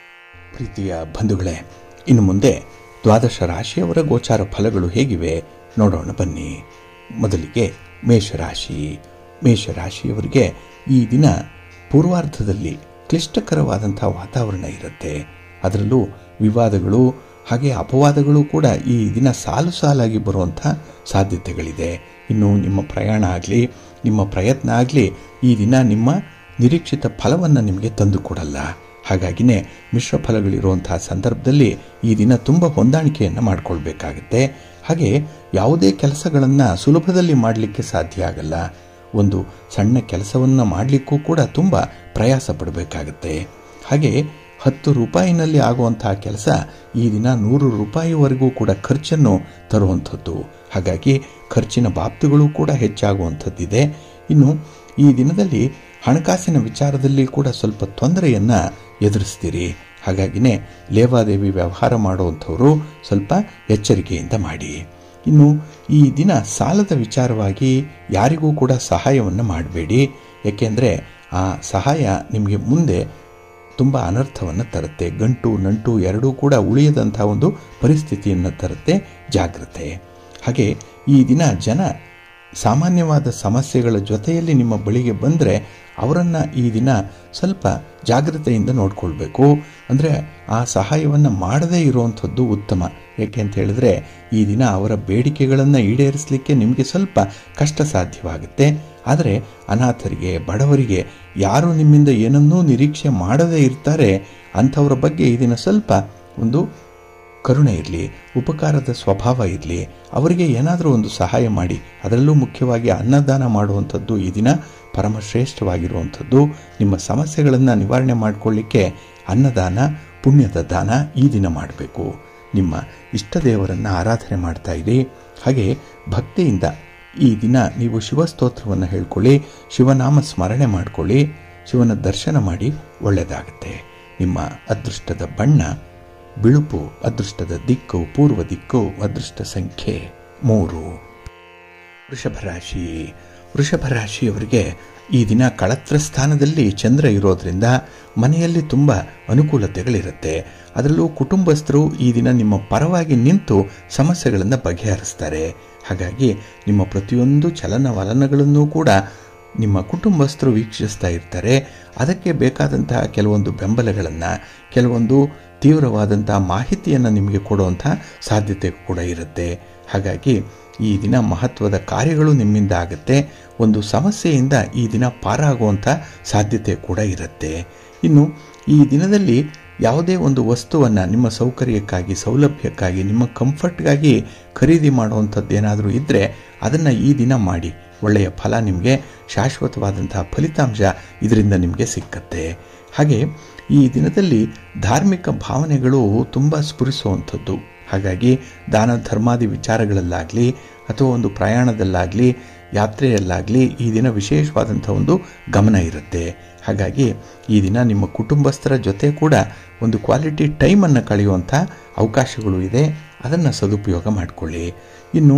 ಪ್ರೀತಿಯ ಬಂಧುಗಳೇ, ಇನ್ನು ಮುಂದೆ 12 ರಾಶಿಯವರ ಗೋಚಾರ ಫಲಗಳು ಹೇಗಿವೆ ನೋಡೋಣ ಬನ್ನಿ. ಮೊದಲಿಗೆ ಮೇಷರಾಶಿ. ಮೇಷರಾಶಿಯವರಿಗೆ ಈ ದಿನ ಪೂರ್ವಾರ್ಧದಲ್ಲಿ ಕ್ಲಿಷ್ಟಕರವಾದಂತಹ ವಾತಾವರಣ ಇರುತ್ತೆ. ಅದರಲ್ಲೂ ವಿವಾದಗಳು ಹಾಗೆ ಅಪವಾದಗಳು ಕೂಡ ಈ ದಿನ ಸಾಲು ಸಾಲಾಗಿ ಬರುವಂಥ ಸಾಧ್ಯತೆಗಳಿದೆ. ಇನ್ನು ನಿಮ್ಮ ಪ್ರಯಾಣ ಆಗಲಿ, ನಿಮ್ಮ ಪ್ರಯತ್ನ ಆಗಲಿ ಈ ದಿನ ನಿಮ್ಮ ನಿರೀಕ್ಷಿತ ಫಲವನ್ನು ನಿಮಗೆ ತಂದು ಕೊಡಲ್ಲ. ಹಾಗಾಗಿನೇ ಮಿಶ್ರ ಫಲಗಳಿರುವಂತಹ ಸಂದರ್ಭದಲ್ಲಿ ಈ ದಿನ ತುಂಬ ಹೊಂದಾಣಿಕೆಯನ್ನು ಮಾಡಿಕೊಳ್ಬೇಕಾಗತ್ತೆ. ಹಾಗೆ ಯಾವುದೇ ಕೆಲಸಗಳನ್ನು ಸುಲಭದಲ್ಲಿ ಮಾಡಲಿಕ್ಕೆ ಸಾಧ್ಯ ಆಗಲ್ಲ. ಒಂದು ಸಣ್ಣ ಕೆಲಸವನ್ನು ಮಾಡಲಿಕ್ಕೂ ಕೂಡ ತುಂಬ ಪ್ರಯಾಸ ಪಡಬೇಕಾಗತ್ತೆ. ಹಾಗೆ 10 ರೂಪಾಯಿನಲ್ಲಿ ಆಗುವಂತಹ ಕೆಲಸ ಈ ದಿನ 100 ರೂಪಾಯಿವರೆಗೂ ಕೂಡ ಖರ್ಚನ್ನು ತರುವಂಥದ್ದು. ಹಾಗಾಗಿ ಖರ್ಚಿನ ಬಾಬ್ತುಗಳು ಕೂಡ ಹೆಚ್ಚಾಗುವಂಥದ್ದಿದೆ. ಇನ್ನು ಈ ದಿನದಲ್ಲಿ ಹಣಕಾಸಿನ ವಿಚಾರದಲ್ಲಿ ಕೂಡ ಸ್ವಲ್ಪ ತೊಂದರೆಯನ್ನು ಎದುರಿಸ್ತೀರಿ. ಹಾಗಾಗಿನೇ ಲೇವಾದೇವಿ ವ್ಯವಹಾರ ಮಾಡುವಂಥವರು ಸ್ವಲ್ಪ ಎಚ್ಚರಿಕೆಯಿಂದ ಮಾಡಿ. ಇನ್ನು ಈ ದಿನ ಸಾಲದ ವಿಚಾರವಾಗಿ ಯಾರಿಗೂ ಕೂಡ ಸಹಾಯವನ್ನು ಮಾಡಬೇಡಿ. ಏಕೆಂದರೆ ಆ ಸಹಾಯ ನಿಮಗೆ ಮುಂದೆ ತುಂಬ ಅನರ್ಥವನ್ನು ತರುತ್ತೆ. ಗಂಟು ನಂಟು ಎರಡೂ ಕೂಡ ಉಳಿಯದಂಥ ಒಂದು ಪರಿಸ್ಥಿತಿಯನ್ನು ತರುತ್ತೆ. ಜಾಗ್ರತೆ. ಹಾಗೆ ಈ ದಿನ ಜನ ಸಾಮಾನ್ಯವಾದ ಸಮಸ್ಯೆಗಳ ಜೊತೆಯಲ್ಲಿ ನಿಮ್ಮ ಬಳಿಗೆ ಬಂದರೆ ಅವರನ್ನು ಈ ದಿನ ಸ್ವಲ್ಪ ಜಾಗ್ರತೆಯಿಂದ ನೋಡ್ಕೊಳ್ಬೇಕು. ಅಂದರೆ ಆ ಸಹಾಯವನ್ನು ಮಾಡದೇ ಇರುವಂಥದ್ದು ಉತ್ತಮ. ಏಕೆ ಅಂತ ಹೇಳಿದ್ರೆ ಈ ದಿನ ಅವರ ಬೇಡಿಕೆಗಳನ್ನು ಈಡೇರಿಸಲಿಕ್ಕೆ ನಿಮಗೆ ಸ್ವಲ್ಪ ಕಷ್ಟ ಸಾಧ್ಯವಾಗುತ್ತೆ. ಆದರೆ ಅನಾಥರಿಗೆ, ಬಡವರಿಗೆ, ಯಾರು ನಿಮ್ಮಿಂದ ಏನನ್ನೂ ನಿರೀಕ್ಷೆ ಮಾಡದೇ ಇರ್ತಾರೆ ಅಂಥವರ ಬಗ್ಗೆ ಈ ದಿನ ಸ್ವಲ್ಪ ಒಂದು ಕರುಣೆ ಇರಲಿ, ಉಪಕಾರದ ಸ್ವಭಾವ ಇರಲಿ. ಅವರಿಗೆ ಏನಾದರೂ ಒಂದು ಸಹಾಯ ಮಾಡಿ. ಅದರಲ್ಲೂ ಮುಖ್ಯವಾಗಿ ಅನ್ನದಾನ ಮಾಡುವಂಥದ್ದು ಈ ದಿನ ಪರಮಶ್ರೇಷ್ಠವಾಗಿರುವಂಥದ್ದು. ನಿಮ್ಮ ಸಮಸ್ಯೆಗಳನ್ನು ನಿವಾರಣೆ ಮಾಡಿಕೊಳ್ಳಿಕ್ಕೆ ಅನ್ನದಾನ, ಪುಣ್ಯದ ದಾನ ಈ ದಿನ ಮಾಡಬೇಕು. ನಿಮ್ಮ ಇಷ್ಟ ದೇವರನ್ನು ಆರಾಧನೆ ಮಾಡ್ತಾ ಇರಿ. ಹಾಗೆ ಭಕ್ತಿಯಿಂದ ಈ ದಿನ ನೀವು ಶಿವಸ್ತೋತ್ರವನ್ನು ಹೇಳ್ಕೊಳ್ಳಿ, ಶಿವನಾಮ ಸ್ಮರಣೆ ಮಾಡಿಕೊಳ್ಳಿ, ಶಿವನ ದರ್ಶನ ಮಾಡಿ, ಒಳ್ಳೆಯದಾಗುತ್ತೆ. ನಿಮ್ಮ ಅದೃಷ್ಟದ ಬಣ್ಣ ಬಿಳುಪು, ಅದೃಷ್ಟದ ದಿಕ್ಕು ಪೂರ್ವ ದಿಕ್ಕು, ಅದೃಷ್ಟ ಸಂಖ್ಯೆ 3. ವೃಷಭ ರಾಶಿ. ವೃಷಭ ರಾಶಿಯವರಿಗೆ ಈ ದಿನ ಕಳತ್ರ ಸ್ಥಾನದಲ್ಲಿ ಚಂದ್ರ ಇರೋದ್ರಿಂದ ಮನೆಯಲ್ಲಿ ತುಂಬ ಅನುಕೂಲತೆಗಳಿರುತ್ತೆ. ಅದರಲ್ಲೂ ಕುಟುಂಬಸ್ಥರು ಈ ದಿನ ನಿಮ್ಮ ಪರವಾಗಿ ನಿಂತು ಸಮಸ್ಯೆಗಳನ್ನು ಬಗೆಹರಿಸ್ತಾರೆ. ಹಾಗಾಗಿ ನಿಮ್ಮ ಪ್ರತಿಯೊಂದು ಚಲನವಲನಗಳನ್ನು ಕೂಡ ನಿಮ್ಮ ಕುಟುಂಬಸ್ಥರು ವೀಕ್ಷಿಸ್ತಾ ಇರ್ತಾರೆ. ಅದಕ್ಕೆ ಬೇಕಾದಂತಹ ಕೆಲವೊಂದು ಬೆಂಬಲಗಳನ್ನು, ಕೆಲವೊಂದು ತೀವ್ರವಾದಂಥ ಮಾಹಿತಿಯನ್ನು ನಿಮಗೆ ಕೊಡುವಂಥ ಸಾಧ್ಯತೆ ಕೂಡ ಇರುತ್ತೆ. ಹಾಗಾಗಿ ಈ ದಿನ ಮಹತ್ವದ ಕಾರ್ಯಗಳು ನಿಮ್ಮಿಂದ ಆಗುತ್ತೆ. ಒಂದು ಸಮಸ್ಯೆಯಿಂದ ಈ ದಿನ ಪಾರಾಗುವಂಥ ಸಾಧ್ಯತೆ ಕೂಡ ಇರುತ್ತೆ. ಇನ್ನು ಈ ದಿನದಲ್ಲಿ ಯಾವುದೇ ಒಂದು ವಸ್ತುವನ್ನು ನಿಮ್ಮ ಸೌಕರ್ಯಕ್ಕಾಗಿ, ಸೌಲಭ್ಯಕ್ಕಾಗಿ, ನಿಮ್ಮ ಕಂಫರ್ಟ್ಗಾಗಿ ಖರೀದಿ ಮಾಡುವಂಥದ್ದೇನಾದರೂ ಇದ್ದರೆ ಅದನ್ನು ಈ ದಿನ ಮಾಡಿ. ಒಳ್ಳೆಯ ಫಲ, ನಿಮಗೆ ಶಾಶ್ವತವಾದಂತಹ ಫಲಿತಾಂಶ ಇದರಿಂದ ನಿಮಗೆ ಸಿಕ್ಕತ್ತೆ. ಹಾಗೆ ಈ ದಿನದಲ್ಲಿ ಧಾರ್ಮಿಕ ಭಾವನೆಗಳು ತುಂಬ ಸ್ಫುರಿಸುವಂಥದ್ದು. ಹಾಗಾಗಿ ದಾನ ಧರ್ಮಾದಿ ವಿಚಾರಗಳಲ್ಲಾಗಲಿ ಅಥವಾ ಒಂದು ಪ್ರಯಾಣದಲ್ಲಾಗಲಿ, ಯಾತ್ರೆಯಲ್ಲಾಗಲಿ ಈ ದಿನ ವಿಶೇಷವಾದಂಥ ಒಂದು ಗಮನ ಇರುತ್ತೆ. ಹಾಗಾಗಿ ಈ ದಿನ ನಿಮ್ಮ ಕುಟುಂಬಸ್ಥರ ಜೊತೆ ಕೂಡ ಒಂದು ಕ್ವಾಲಿಟಿ ಟೈಮನ್ನು ಕಳೆಯುವಂಥ ಅವಕಾಶಗಳು ಇದೆ. ಅದನ್ನು ಸದುಪಯೋಗ ಮಾಡಿಕೊಳ್ಳಿ. ಇನ್ನು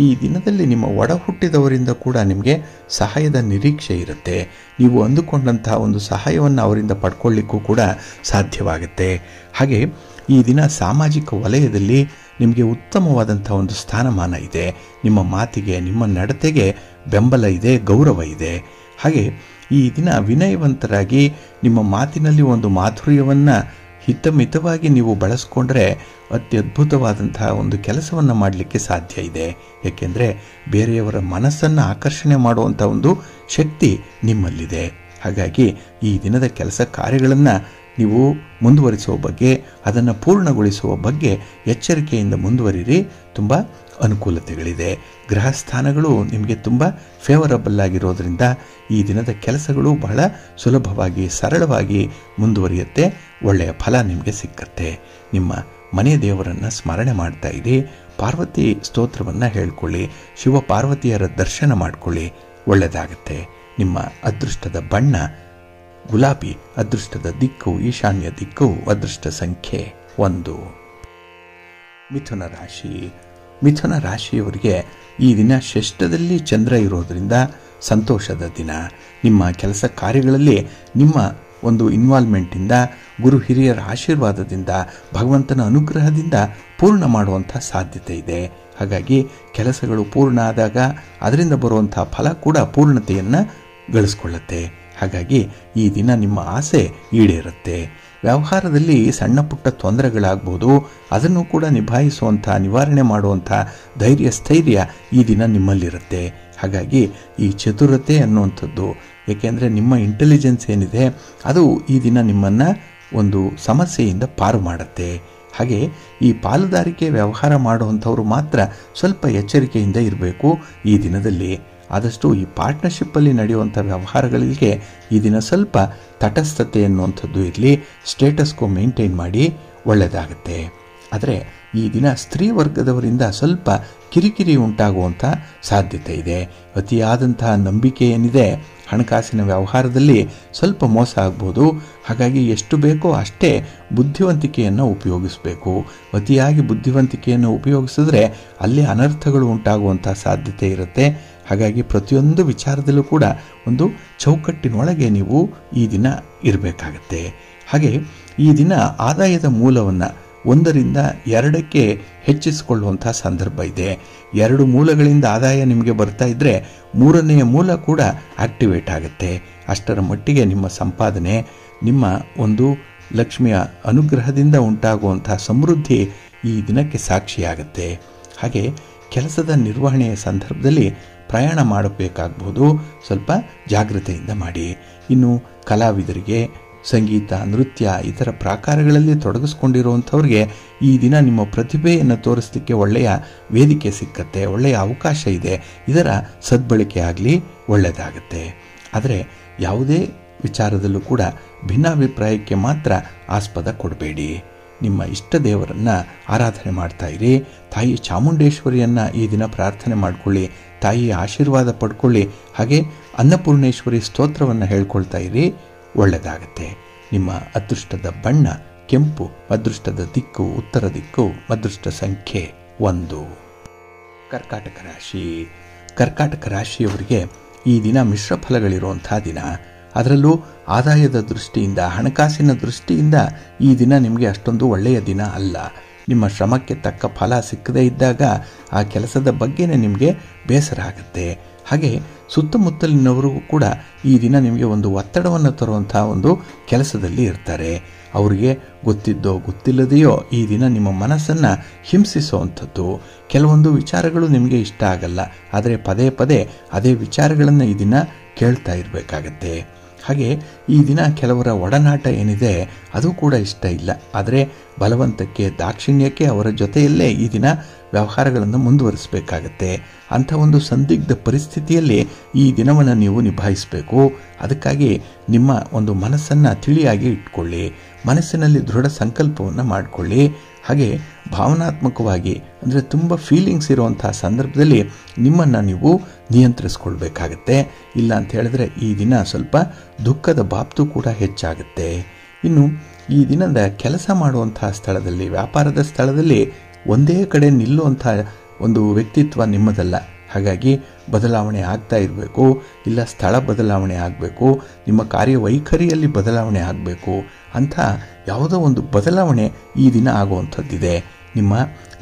ಈ ದಿನದಲ್ಲಿ ನಿಮ್ಮ ಒಡ ಹುಟ್ಟಿದವರಿಂದ ಕೂಡ ನಿಮಗೆ ಸಹಾಯದ ನಿರೀಕ್ಷೆ ಇರುತ್ತೆ. ನೀವು ಅಂದುಕೊಂಡಂತಹ ಒಂದು ಸಹಾಯವನ್ನು ಅವರಿಂದ ಪಡ್ಕೊಳ್ಳಿಕ್ಕೂ ಕೂಡ ಸಾಧ್ಯವಾಗುತ್ತೆ. ಹಾಗೆ ಈ ದಿನ ಸಾಮಾಜಿಕ ವಲಯದಲ್ಲಿ ನಿಮಗೆ ಉತ್ತಮವಾದಂಥ ಒಂದು ಸ್ಥಾನಮಾನ ಇದೆ. ನಿಮ್ಮ ಮಾತಿಗೆ, ನಿಮ್ಮ ನಡತೆಗೆ ಬೆಂಬಲ ಇದೆ, ಗೌರವ ಇದೆ. ಹಾಗೆ ಈ ದಿನ ವಿನಯವಂತರಾಗಿ ನಿಮ್ಮ ಮಾತಿನಲ್ಲಿ ಒಂದು ಮಾಧುರ್ಯವನ್ನು ಹಿತಮಿತವಾಗಿ ನೀವು ಬಳಸ್ಕೊಂಡ್ರೆ ಅತ್ಯದ್ಭುತವಾದಂತಹ ಒಂದು ಕೆಲಸವನ್ನು ಮಾಡಲಿಕ್ಕೆ ಸಾಧ್ಯ ಇದೆ. ಏಕೆಂದರೆ ಬೇರೆಯವರ ಮನಸ್ಸನ್ನು ಆಕರ್ಷಣೆ ಮಾಡುವಂಥ ಒಂದು ಶಕ್ತಿ ನಿಮ್ಮಲ್ಲಿದೆ. ಹಾಗಾಗಿ ಈ ದಿನದ ಕೆಲಸ ಕಾರ್ಯಗಳನ್ನು ನೀವು ಮುಂದುವರಿಸುವ ಬಗ್ಗೆ, ಅದನ್ನು ಪೂರ್ಣಗೊಳಿಸುವ ಬಗ್ಗೆ ಎಚ್ಚರಿಕೆಯಿಂದ ಮುಂದುವರಿರಿ. ತುಂಬ ಅನುಕೂಲತೆಗಳಿದೆ. ಗ್ರಹ ಸ್ಥಾನಗಳು ನಿಮಗೆ ತುಂಬ ಫೇವರಬಲ್ ಆಗಿರೋದ್ರಿಂದ ಈ ದಿನದ ಕೆಲಸಗಳು ಬಹಳ ಸುಲಭವಾಗಿ, ಸರಳವಾಗಿ ಮುಂದುವರಿಯುತ್ತೆ. ಒಳ್ಳೆಯ ಫಲ ನಿಮಗೆ ಸಿಕ್ಕತ್ತೆ. ನಿಮ್ಮ ಮನೆ ದೇವರನ್ನು ಸ್ಮರಣೆ ಮಾಡ್ತಾ ಇರಿ. ಪಾರ್ವತಿ ಸ್ತೋತ್ರವನ್ನು ಹೇಳ್ಕೊಳ್ಳಿ. ಶಿವ ಪಾರ್ವತಿಯರ ದರ್ಶನ ಮಾಡಿಕೊಳ್ಳಿ. ಒಳ್ಳೆಯದಾಗತ್ತೆ. ನಿಮ್ಮ ಅದೃಷ್ಟದ ಬಣ್ಣ ಗುಲಾಬಿ, ಅದೃಷ್ಟದ ದಿಕ್ಕು ಈಶಾನ್ಯ ದಿಕ್ಕು, ಅದೃಷ್ಟ ಸಂಖ್ಯೆ 1. ಮಿಥುನ ರಾಶಿ. ಮಿಥುನ ರಾಶಿಯವರಿಗೆ ಈ ದಿನ ಷಷ್ಠದಲ್ಲಿ ಚಂದ್ರ ಇರೋದರಿಂದ ಸಂತೋಷದ ದಿನ. ನಿಮ್ಮ ಕೆಲಸ ಕಾರ್ಯಗಳಲ್ಲಿ ನಿಮ್ಮ ಒಂದು ಇನ್ವಾಲ್ವ್ಮೆಂಟಿಂದ, ಗುರು ಹಿರಿಯರ ಆಶೀರ್ವಾದದಿಂದ, ಭಗವಂತನ ಅನುಗ್ರಹದಿಂದ ಪೂರ್ಣ ಮಾಡುವಂಥ ಸಾಧ್ಯತೆ ಇದೆ. ಹಾಗಾಗಿ ಕೆಲಸಗಳು ಪೂರ್ಣ ಆದಾಗ ಅದರಿಂದ ಬರುವಂಥ ಫಲ ಕೂಡ ಪೂರ್ಣತೆಯನ್ನು ಗಳಿಸ್ಕೊಳ್ಳುತ್ತೆ. ಹಾಗಾಗಿ ಈ ದಿನ ನಿಮ್ಮ ಆಸೆ ಈಡೇರುತ್ತೆ. ವ್ಯವಹಾರದಲ್ಲಿ ಸಣ್ಣ ಪುಟ್ಟ ತೊಂದರೆಗಳಾಗ್ಬೋದು, ಅದನ್ನು ಕೂಡ ನಿಭಾಯಿಸುವಂಥ, ನಿವಾರಣೆ ಮಾಡುವಂಥ ಧೈರ್ಯ, ಸ್ಥೈರ್ಯ ಈ ದಿನ ನಿಮ್ಮಲ್ಲಿರುತ್ತೆ. ಹಾಗಾಗಿ ಈ ಚತುರತೆ ಅನ್ನುವಂಥದ್ದು, ಏಕೆಂದರೆ ನಿಮ್ಮ ಇಂಟೆಲಿಜೆನ್ಸ್ ಏನಿದೆ ಅದು ಈ ದಿನ ನಿಮ್ಮನ್ನು ಒಂದು ಸಮಸ್ಯೆಯಿಂದ ಪಾರು ಮಾಡುತ್ತೆ. ಹಾಗೆ ಈ ಪಾಲುದಾರಿಕೆ ವ್ಯವಹಾರ ಮಾಡುವಂಥವ್ರು ಮಾತ್ರ ಸ್ವಲ್ಪ ಎಚ್ಚರಿಕೆಯಿಂದ ಇರಬೇಕು. ಈ ದಿನದಲ್ಲಿ ಆದಷ್ಟು ಈ ಪಾರ್ಟ್ನರ್ಶಿಪ್ಪಲ್ಲಿ ನಡೆಯುವಂಥ ವ್ಯವಹಾರಗಳಿಗೆ ಈ ದಿನ ಸ್ವಲ್ಪ ತಟಸ್ಥತೆ ಅನ್ನುವಂಥದ್ದು ಇರಲಿ. ಸ್ಟೇಟಸ್ಕೋ ಮೇಂಟೈನ್ ಮಾಡಿ, ಒಳ್ಳೆಯದಾಗುತ್ತೆ. ಆದರೆ ಈ ದಿನ ಸ್ತ್ರೀ ವರ್ಗದವರಿಂದ ಸ್ವಲ್ಪ ಕಿರಿಕಿರಿ ಉಂಟಾಗುವಂಥ ಸಾಧ್ಯತೆ ಇದೆ. ಅತಿಯಾದಂತಹ ನಂಬಿಕೆ ಏನಿದೆ ಹಣಕಾಸಿನ ವ್ಯವಹಾರದಲ್ಲಿ ಸ್ವಲ್ಪ ಮೋಸ ಆಗ್ಬೋದು. ಹಾಗಾಗಿ ಎಷ್ಟು ಬೇಕೋ ಅಷ್ಟೇ ಬುದ್ಧಿವಂತಿಕೆಯನ್ನು ಉಪಯೋಗಿಸಬೇಕು. ಅತಿಯಾಗಿ ಬುದ್ಧಿವಂತಿಕೆಯನ್ನು ಉಪಯೋಗಿಸಿದ್ರೆ ಅಲ್ಲಿ ಅನರ್ಥಗಳು ಉಂಟಾಗುವಂಥ ಸಾಧ್ಯತೆ ಇರುತ್ತೆ. ಹಾಗಾಗಿ ಪ್ರತಿಯೊಂದು ವಿಚಾರದಲ್ಲೂ ಕೂಡ ಒಂದು ಚೌಕಟ್ಟಿನೊಳಗೆ ನೀವು ಈ ದಿನ ಇರಬೇಕಾಗತ್ತೆ. ಹಾಗೆ ಈ ದಿನ ಆದಾಯದ ಮೂಲವನ್ನು 1ರಿಂದ 2ಕ್ಕೆ ಹೆಚ್ಚಿಸಿಕೊಳ್ಳುವಂಥ ಸಂದರ್ಭ ಇದೆ. 2 ಮೂಲಗಳಿಂದ ಆದಾಯ ನಿಮಗೆ ಬರ್ತಾ ಇದ್ದರೆ 3ನೆಯ ಮೂಲ ಕೂಡ ಆಕ್ಟಿವೇಟ್ ಆಗುತ್ತೆ. ಅಷ್ಟರ ಮಟ್ಟಿಗೆ ನಿಮ್ಮ ಸಂಪಾದನೆ, ನಿಮ್ಮ ಒಂದು ಲಕ್ಷ್ಮಿಯ ಅನುಗ್ರಹದಿಂದ ಉಂಟಾಗುವಂಥ ಸಮೃದ್ಧಿ ಈ ದಿನಕ್ಕೆ ಸಾಕ್ಷಿಯಾಗುತ್ತೆ. ಹಾಗೆ ಕೆಲಸದ ನಿರ್ವಹಣೆಯ ಸಂದರ್ಭದಲ್ಲಿ ಪ್ರಯಾಣ ಮಾಡಬೇಕಾಗ್ಬೋದು. ಸ್ವಲ್ಪ ಜಾಗ್ರತೆಯಿಂದ ಮಾಡಿ. ಇನ್ನು ಕಲಾವಿದರಿಗೆ ಸಂಗೀತ, ನೃತ್ಯ ಇತರ ಪ್ರಾಕಾರಗಳಲ್ಲಿ ತೊಡಗಿಸ್ಕೊಂಡಿರುವಂಥವ್ರಿಗೆ ಈ ದಿನ ನಿಮ್ಮ ಪ್ರತಿಭೆಯನ್ನು ತೋರಿಸಲಿಕ್ಕೆ ಒಳ್ಳೆಯ ವೇದಿಕೆ ಸಿಕ್ಕತ್ತೆ, ಒಳ್ಳೆಯ ಅವಕಾಶ ಇದೆ. ಇದರ ಸದ್ಬಳಕೆ ಆಗಲಿ, ಒಳ್ಳೆಯದಾಗತ್ತೆ. ಆದರೆ ಯಾವುದೇ ವಿಚಾರದಲ್ಲೂ ಕೂಡ ಭಿನ್ನಾಭಿಪ್ರಾಯಕ್ಕೆ ಮಾತ್ರ ಆಸ್ಪದ ಕೊಡಬೇಡಿ. ನಿಮ್ಮ ಇಷ್ಟ ದೇವರನ್ನು ಆರಾಧನೆ ಮಾಡ್ತಾ ಇರಿ. ತಾಯಿ ಚಾಮುಂಡೇಶ್ವರಿಯನ್ನು ಈ ದಿನ ಪ್ರಾರ್ಥನೆ ಮಾಡಿಕೊಳ್ಳಿ, ತಾಯಿಯ ಆಶೀರ್ವಾದ ಪಡ್ಕೊಳ್ಳಿ. ಹಾಗೆ ಅನ್ನಪೂರ್ಣೇಶ್ವರಿ ಸ್ತೋತ್ರವನ್ನು ಹೇಳ್ಕೊಳ್ತಾ ಇರಿ, ಒಳ್ಳೆಯದಾಗತ್ತೆ. ನಿಮ್ಮ ಅದೃಷ್ಟದ ಬಣ್ಣ ಕೆಂಪು, ಅದೃಷ್ಟದ ದಿಕ್ಕು ಉತ್ತರ ದಿಕ್ಕು, ಅದೃಷ್ಟ ಸಂಖ್ಯೆ 1. ಕರ್ಕಾಟಕ ರಾಶಿ. ಕರ್ಕಾಟಕ ರಾಶಿಯವರಿಗೆ ಈ ದಿನ ಮಿಶ್ರ ಫಲಗಳಿರುವಂಥ ದಿನ. ಅದರಲ್ಲೂ ಆದಾಯದ ದೃಷ್ಟಿಯಿಂದ, ಹಣಕಾಸಿನ ದೃಷ್ಟಿಯಿಂದ ಈ ದಿನ ನಿಮಗೆ ಅಷ್ಟೊಂದು ಒಳ್ಳೆಯ ದಿನ ಅಲ್ಲ. ನಿಮ್ಮ ಶ್ರಮಕ್ಕೆ ತಕ್ಕ ಫಲ ಸಿಕ್ಕದೇ ಇದ್ದಾಗ ಆ ಕೆಲಸದ ಬಗ್ಗೆನೇ ನಿಮಗೆ ಬೇಸರ ಆಗುತ್ತೆ. ಹಾಗೆ ಸುತ್ತಮುತ್ತಲಿನವರಿಗೂ ಕೂಡ ಈ ದಿನ ನಿಮಗೆ ಒಂದು ಒತ್ತಡವನ್ನು ತರುವಂಥ ಒಂದು ಕೆಲಸದಲ್ಲಿ ಇರ್ತಾರೆ. ಅವರಿಗೆ ಗೊತ್ತಿದ್ದೋ ಗೊತ್ತಿಲ್ಲದೆಯೋ ಈ ದಿನ ನಿಮ್ಮ ಮನಸ್ಸನ್ನು ಹಿಂಸಿಸುವಂಥದ್ದು. ಕೆಲವೊಂದು ವಿಚಾರಗಳು ನಿಮಗೆ ಇಷ್ಟ ಆಗಲ್ಲ, ಆದರೆ ಪದೇ ಪದೇ ಅದೇ ವಿಚಾರಗಳನ್ನು ಈ ದಿನ ಕೇಳ್ತಾ ಇರಬೇಕಾಗತ್ತೆ. ಹಾಗೆ ಈ ದಿನ ಕೆಲವರ ಒಡನಾಟ ಏನಿದೆ ಅದು ಕೂಡ ಇಷ್ಟ ಇಲ್ಲ, ಆದರೆ ಬಲವಂತಕ್ಕೆ, ದಾಕ್ಷಿಣ್ಯಕ್ಕೆ ಅವರ ಜೊತೆಯಲ್ಲೇ ಈ ದಿನ ವ್ಯವಹಾರಗಳನ್ನು ಮುಂದುವರಿಸಬೇಕಾಗತ್ತೆ. ಅಂಥ ಒಂದು ಸಂದಿಗ್ಧ ಪರಿಸ್ಥಿತಿಯಲ್ಲಿ ಈ ದಿನವನ್ನು ನೀವು ನಿಭಾಯಿಸಬೇಕು. ಅದಕ್ಕಾಗಿ ನಿಮ್ಮ ಒಂದು ಮನಸ್ಸನ್ನು ತಿಳಿಯಾಗಿ ಇಟ್ಕೊಳ್ಳಿ, ಮನಸ್ಸಿನಲ್ಲಿ ದೃಢ ಸಂಕಲ್ಪವನ್ನು ಮಾಡಿಕೊಳ್ಳಿ. ಹಾಗೆ ಭಾವನಾತ್ಮಕವಾಗಿ ಅಂದರೆ ತುಂಬ ಫೀಲಿಂಗ್ಸ್ ಇರುವಂಥ ಸಂದರ್ಭದಲ್ಲಿ ನಿಮ್ಮನ್ನು ನೀವು ನಿಯಂತ್ರಿಸ್ಕೊಳ್ಬೇಕಾಗತ್ತೆ. ಇಲ್ಲ ಅಂತ ಹೇಳಿದ್ರೆ ಈ ದಿನ ಸ್ವಲ್ಪ ದುಃಖದ ಬಾಪ್ತು ಕೂಡ ಹೆಚ್ಚಾಗುತ್ತೆ. ಇನ್ನು ಈ ದಿನದ ಕೆಲಸ ಮಾಡುವಂಥ ಸ್ಥಳದಲ್ಲಿ, ವ್ಯಾಪಾರದ ಸ್ಥಳದಲ್ಲಿ ಒಂದೇ ಕಡೆ ನಿಲ್ಲುವಂಥ ಒಂದು ವ್ಯಕ್ತಿತ್ವ ನಿಮ್ಮದಲ್ಲ. ಹಾಗಾಗಿ ಬದಲಾವಣೆ ಆಗ್ತಾ ಇರಬೇಕು, ಇಲ್ಲ ಸ್ಥಳ ಬದಲಾವಣೆ ಆಗಬೇಕು, ನಿಮ್ಮ ಕಾರ್ಯವೈಖರಿಯಲ್ಲಿ ಬದಲಾವಣೆ ಆಗಬೇಕು ಅಂತ ಯಾವುದೋ ಒಂದು ಬದಲಾವಣೆ ಈ ದಿನ ಆಗುವಂಥದ್ದಿದೆ. ನಿಮ್ಮ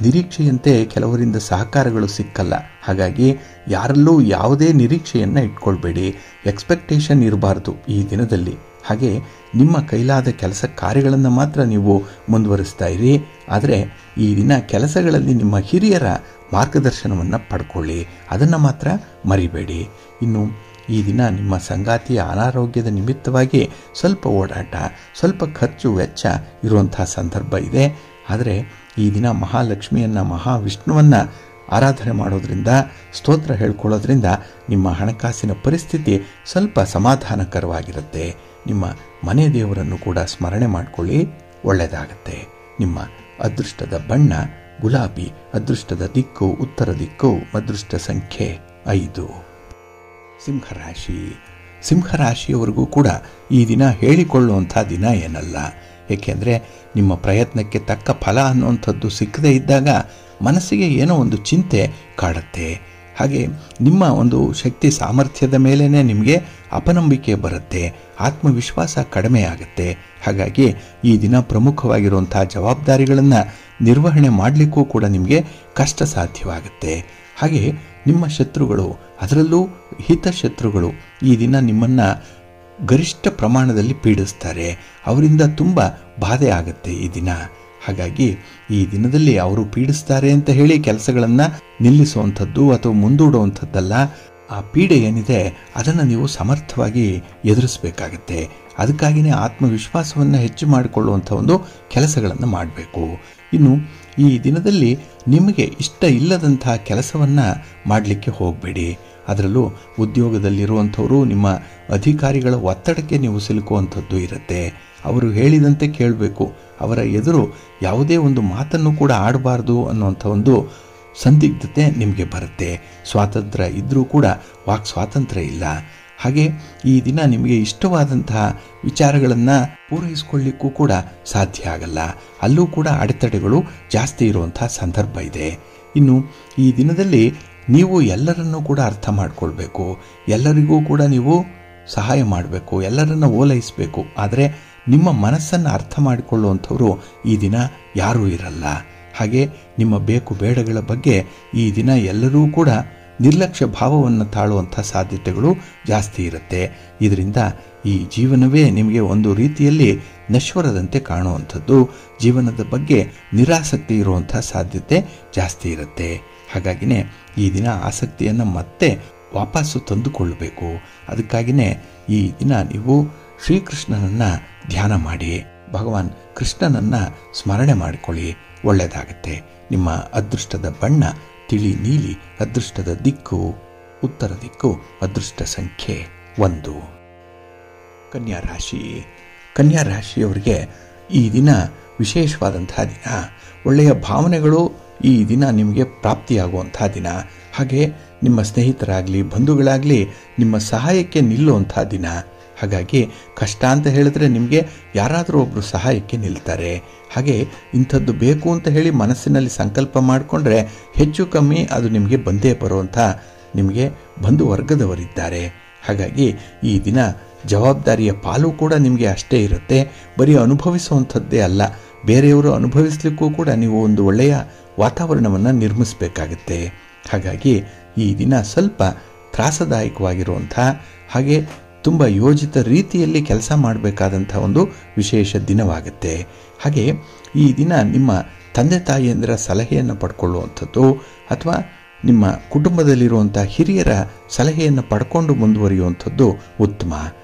ನಿರೀಕ್ಷೆಯಂತೆ ಕೆಲವರಿಂದ ಸಹಕಾರಗಳು ಸಿಕ್ಕಲ್ಲ. ಹಾಗಾಗಿ ಯಾರಲ್ಲೂ ಯಾವುದೇ ನಿರೀಕ್ಷೆಯನ್ನು ಇಟ್ಕೊಳ್ಬೇಡಿ. ಎಕ್ಸ್ಪೆಕ್ಟೇಷನ್ ಇರಬಾರ್ದು ಈ ದಿನದಲ್ಲಿ. ಹಾಗೆ ನಿಮ್ಮ ಕೈಲಾದ ಕೆಲಸ ಕಾರ್ಯಗಳನ್ನು ಮಾತ್ರ ನೀವು ಮುಂದುವರಿಸ್ತಾ ಇರಿ. ಆದರೆ ಈ ದಿನ ಕೆಲಸಗಳಲ್ಲಿ ನಿಮ್ಮ ಹಿರಿಯರ ಮಾರ್ಗದರ್ಶನವನ್ನು ಪಡ್ಕೊಳ್ಳಿ, ಅದನ್ನು ಮಾತ್ರ ಮರಿಬೇಡಿ. ಇನ್ನು ಈ ದಿನ ನಿಮ್ಮ ಸಂಗಾತಿಯ ಅನಾರೋಗ್ಯದ ನಿಮಿತ್ತವಾಗಿ ಸ್ವಲ್ಪ ಓಡಾಟ, ಸ್ವಲ್ಪ ಖರ್ಚು ವೆಚ್ಚ ಇರುವಂಥ ಸಂದರ್ಭ ಇದೆ. ಆದರೆ ಈ ದಿನ ಮಹಾಲಕ್ಷ್ಮಿಯನ್ನು, ಮಹಾವಿಷ್ಣುವನ್ನು ಆರಾಧನೆ ಮಾಡೋದ್ರಿಂದ, ಸ್ತೋತ್ರ ಹೇಳ್ಕೊಳ್ಳೋದ್ರಿಂದ ನಿಮ್ಮ ಹಣಕಾಸಿನ ಪರಿಸ್ಥಿತಿ ಸ್ವಲ್ಪ ಸಮಾಧಾನಕರವಾಗಿರುತ್ತೆ. ನಿಮ್ಮ ಮನೆ ದೇವರನ್ನು ಕೂಡ ಸ್ಮರಣೆ ಮಾಡಿಕೊಳ್ಳಿ, ಒಳ್ಳೆಯದಾಗತ್ತೆ. ನಿಮ್ಮ ಅದೃಷ್ಟದ ಬಣ್ಣ ಗುಲಾಬಿ, ಅದೃಷ್ಟದ ದಿಕ್ಕು ಉತ್ತರ ದಿಕ್ಕು, ಅದೃಷ್ಟ ಸಂಖ್ಯೆ 5. ಸಿಂಹರಾಶಿ. ಸಿಂಹರಾಶಿಯವರಿಗೂ ಕೂಡ ಈ ದಿನ ಹೇಳಿಕೊಳ್ಳುವಂಥ ದಿನ ಏನಲ್ಲ. ಏಕೆಂದರೆ ನಿಮ್ಮ ಪ್ರಯತ್ನಕ್ಕೆ ತಕ್ಕ ಫಲ ಅನ್ನುವಂಥದ್ದು ಸಿಕ್ಕದೇ ಇದ್ದಾಗ ಮನಸ್ಸಿಗೆ ಏನೋ ಒಂದು ಚಿಂತೆ ಕಾಡುತ್ತೆ. ಹಾಗೆ ನಿಮ್ಮ ಒಂದು ಶಕ್ತಿ ಸಾಮರ್ಥ್ಯದ ಮೇಲೇ ನಿಮಗೆ ಅಪನಂಬಿಕೆ ಬರುತ್ತೆ, ಆತ್ಮವಿಶ್ವಾಸ ಕಡಿಮೆ ಆಗುತ್ತೆ. ಹಾಗಾಗಿ ಈ ದಿನ ಪ್ರಮುಖವಾಗಿರುವಂಥ ಜವಾಬ್ದಾರಿಗಳನ್ನು ನಿರ್ವಹಣೆ ಮಾಡಲಿಕ್ಕೂ ಕೂಡ ನಿಮಗೆ ಕಷ್ಟ ಸಾಧ್ಯವಾಗುತ್ತೆ. ಹಾಗೆ ನಿಮ್ಮ ಶತ್ರುಗಳು, ಅದರಲ್ಲೂ ಹಿತಶತ್ರುಗಳು ಈ ದಿನ ನಿಮ್ಮನ್ನು ಗರಿಷ್ಠ ಪ್ರಮಾಣದಲ್ಲಿ ಪೀಡಿಸ್ತಾರೆ. ಅವರಿಂದ ತುಂಬ ಬಾಧೆ ಆಗುತ್ತೆ ಈ ದಿನ. ಹಾಗಾಗಿ ಈ ದಿನದಲ್ಲಿ ಅವರು ಪೀಡಿಸ್ತಾರೆ ಅಂತ ಹೇಳಿ ಕೆಲಸಗಳನ್ನು ನಿಲ್ಲಿಸುವಂಥದ್ದು ಅಥವಾ ಮುಂದೂಡುವಂಥದ್ದಲ್ಲ. ಆ ಪೀಡೆ ಏನಿದೆ ಅದನ್ನು ನೀವು ಸಮರ್ಥವಾಗಿ ಎದುರಿಸಬೇಕಾಗತ್ತೆ. ಅದಕ್ಕಾಗಿಯೇ ಆತ್ಮವಿಶ್ವಾಸವನ್ನು ಹೆಚ್ಚು ಮಾಡಿಕೊಳ್ಳುವಂಥ ಒಂದು ಕೆಲಸಗಳನ್ನು ಮಾಡಬೇಕು. ಇನ್ನು ಈ ದಿನದಲ್ಲಿ ನಿಮಗೆ ಇಷ್ಟ ಇಲ್ಲದಂತಹ ಕೆಲಸವನ್ನು ಮಾಡಲಿಕ್ಕೆ ಹೋಗಬೇಡಿ. ಅದರಲ್ಲೂ ಉದ್ಯೋಗದಲ್ಲಿರುವಂಥವರು ನಿಮ್ಮ ಅಧಿಕಾರಿಗಳ ಒತ್ತಡಕ್ಕೆ ನೀವು ಸಿಲುಕುವಂಥದ್ದು ಇರುತ್ತೆ. ಅವರು ಹೇಳಿದಂತೆ ಕೇಳಬೇಕು. ಅವರ ಎದುರು ಯಾವುದೇ ಒಂದು ಮಾತನ್ನು ಕೂಡ ಆಡಬಾರ್ದು ಅನ್ನುವಂಥ ಒಂದು ಸಂದಿಗ್ಧತೆ ನಿಮಗೆ ಬರುತ್ತೆ. ಸ್ವಾತಂತ್ರ್ಯ ಇದ್ದರೂ ಕೂಡ ವಾಕ್ ಸ್ವಾತಂತ್ರ್ಯ ಇಲ್ಲ. ಹಾಗೆ ಈ ದಿನ ನಿಮಗೆ ಇಷ್ಟವಾದಂತಹ ವಿಚಾರಗಳನ್ನು ಪೂರೈಸಿಕೊಳ್ಳಿಕ್ಕೂ ಕೂಡ ಸಾಧ್ಯ ಆಗಲ್ಲ. ಅಲ್ಲೂ ಕೂಡ ಅಡೆತಡೆಗಳು ಜಾಸ್ತಿ ಇರುವಂಥ ಸಂದರ್ಭ ಇದೆ. ಇನ್ನು ಈ ದಿನದಲ್ಲಿ ನೀವು ಎಲ್ಲರನ್ನೂ ಕೂಡ ಅರ್ಥ ಮಾಡಿಕೊಳ್ಬೇಕು, ಎಲ್ಲರಿಗೂ ಕೂಡ ನೀವು ಸಹಾಯ ಮಾಡಬೇಕು, ಎಲ್ಲರನ್ನ ಓಲೈಸಬೇಕು. ಆದರೆ ನಿಮ್ಮ ಮನಸ್ಸನ್ನು ಅರ್ಥ ಮಾಡಿಕೊಳ್ಳುವಂಥವರು ಈ ದಿನ ಯಾರೂ ಇರಲ್ಲ. ಹಾಗೆ ನಿಮ್ಮ ಬೇಕು ಬೇಡಗಳ ಬಗ್ಗೆ ಈ ದಿನ ಎಲ್ಲರೂ ಕೂಡ ನಿರ್ಲಕ್ಷ್ಯ ಭಾವವನ್ನು ತಾಳುವಂಥ ಸಾಧ್ಯತೆಗಳು ಜಾಸ್ತಿ ಇರುತ್ತೆ. ಇದರಿಂದ ಈ ಜೀವನವೇ ನಿಮಗೆ ಒಂದು ರೀತಿಯಲ್ಲಿ ನಶ್ವರದಂತೆ ಕಾಣುವಂಥದ್ದು, ಜೀವನದ ಬಗ್ಗೆ ನಿರಾಸಕ್ತಿ ಇರುವಂಥ ಸಾಧ್ಯತೆ ಜಾಸ್ತಿ ಇರುತ್ತೆ. ಹಾಗಾಗಿನೇ ಈ ದಿನ ಆಸಕ್ತಿಯನ್ನು ಮತ್ತೆ ವಾಪಸ್ಸು ತಂದುಕೊಳ್ಳಬೇಕು. ಅದಕ್ಕಾಗಿಯೇ ಈ ದಿನ ನೀವು ಶ್ರೀಕೃಷ್ಣನನ್ನು ಧ್ಯಾನ ಮಾಡಿ, ಭಗವಾನ್ ಕೃಷ್ಣನನ್ನು ಸ್ಮರಣೆ ಮಾಡಿಕೊಳ್ಳಿ, ಒಳ್ಳೆಯದಾಗುತ್ತೆ. ನಿಮ್ಮ ಅದೃಷ್ಟದ ಬಣ್ಣ ತಿಳಿ ನೀಲಿ, ಅದೃಷ್ಟದ ದಿಕ್ಕು ಉತ್ತರ ದಿಕ್ಕು, ಅದೃಷ್ಟ ಸಂಖ್ಯೆ 1. ಕನ್ಯಾ ರಾಶಿ. ಕನ್ಯಾ ರಾಶಿಯವರಿಗೆ ಈ ದಿನ ವಿಶೇಷವಾದಂತಹ ದಿನ. ಒಳ್ಳೆಯ ಭಾವನೆಗಳು ಈ ದಿನ ನಿಮಗೆ ಪ್ರಾಪ್ತಿಯಾಗುವಂಥ ದಿನ. ಹಾಗೆ ನಿಮ್ಮ ಸ್ನೇಹಿತರಾಗಲಿ ಬಂಧುಗಳಾಗಲಿ ನಿಮ್ಮ ಸಹಾಯಕ್ಕೆ ನಿಲ್ಲುವಂಥ ದಿನ. ಹಾಗಾಗಿ ಕಷ್ಟ ಅಂತ ಹೇಳಿದ್ರೆ ನಿಮಗೆ ಯಾರಾದರೂ ಒಬ್ಬರು ಸಹಾಯಕ್ಕೆ ನಿಲ್ತಾರೆ. ಹಾಗೆ ಇಂಥದ್ದು ಬೇಕು ಅಂತ ಹೇಳಿ ಮನಸ್ಸಿನಲ್ಲಿ ಸಂಕಲ್ಪ ಮಾಡಿಕೊಂಡ್ರೆ ಹೆಚ್ಚು ಕಮ್ಮಿ ಅದು ನಿಮಗೆ ಬಂದೇ ಬರುವಂಥ ನಿಮಗೆ ಬಂಧು ವರ್ಗದವರಿದ್ದಾರೆ. ಹಾಗಾಗಿ ಈ ದಿನ ಜವಾಬ್ದಾರಿಯ ಪಾಲು ಕೂಡ ನಿಮಗೆ ಅಷ್ಟೇ ಇರುತ್ತೆ. ಬರೀ ಅನುಭವಿಸುವಂಥದ್ದೇ ಅಲ್ಲ, ಬೇರೆಯವರು ಅನುಭವಿಸಲಿಕ್ಕೂ ಕೂಡ ನೀವು ಒಂದು ಒಳ್ಳೆಯ ವಾತಾವರಣವನ್ನು ನಿರ್ಮಿಸಬೇಕಾಗತ್ತೆ. ಹಾಗಾಗಿ ಈ ದಿನ ಸ್ವಲ್ಪ ತ್ರಾಸದಾಯಕವಾಗಿರುವಂಥ, ಹಾಗೆ ತುಂಬ ಯೋಜಿತ ರೀತಿಯಲ್ಲಿ ಕೆಲಸ ಮಾಡಬೇಕಾದಂಥ ಒಂದು ವಿಶೇಷ ದಿನವಾಗುತ್ತೆ. ಹಾಗೆ ಈ ದಿನ ನಿಮ್ಮ ತಂದೆ ತಾಯಿಯಂದರ ಸಲಹೆಯನ್ನು ಪಡ್ಕೊಳ್ಳುವಂಥದ್ದು ಅಥವಾ ನಿಮ್ಮ ಕುಟುಂಬದಲ್ಲಿರುವಂಥ ಹಿರಿಯರ ಸಲಹೆಯನ್ನು ಪಡ್ಕೊಂಡು ಮುಂದುವರಿಯುವಂಥದ್ದು ಉತ್ತಮ.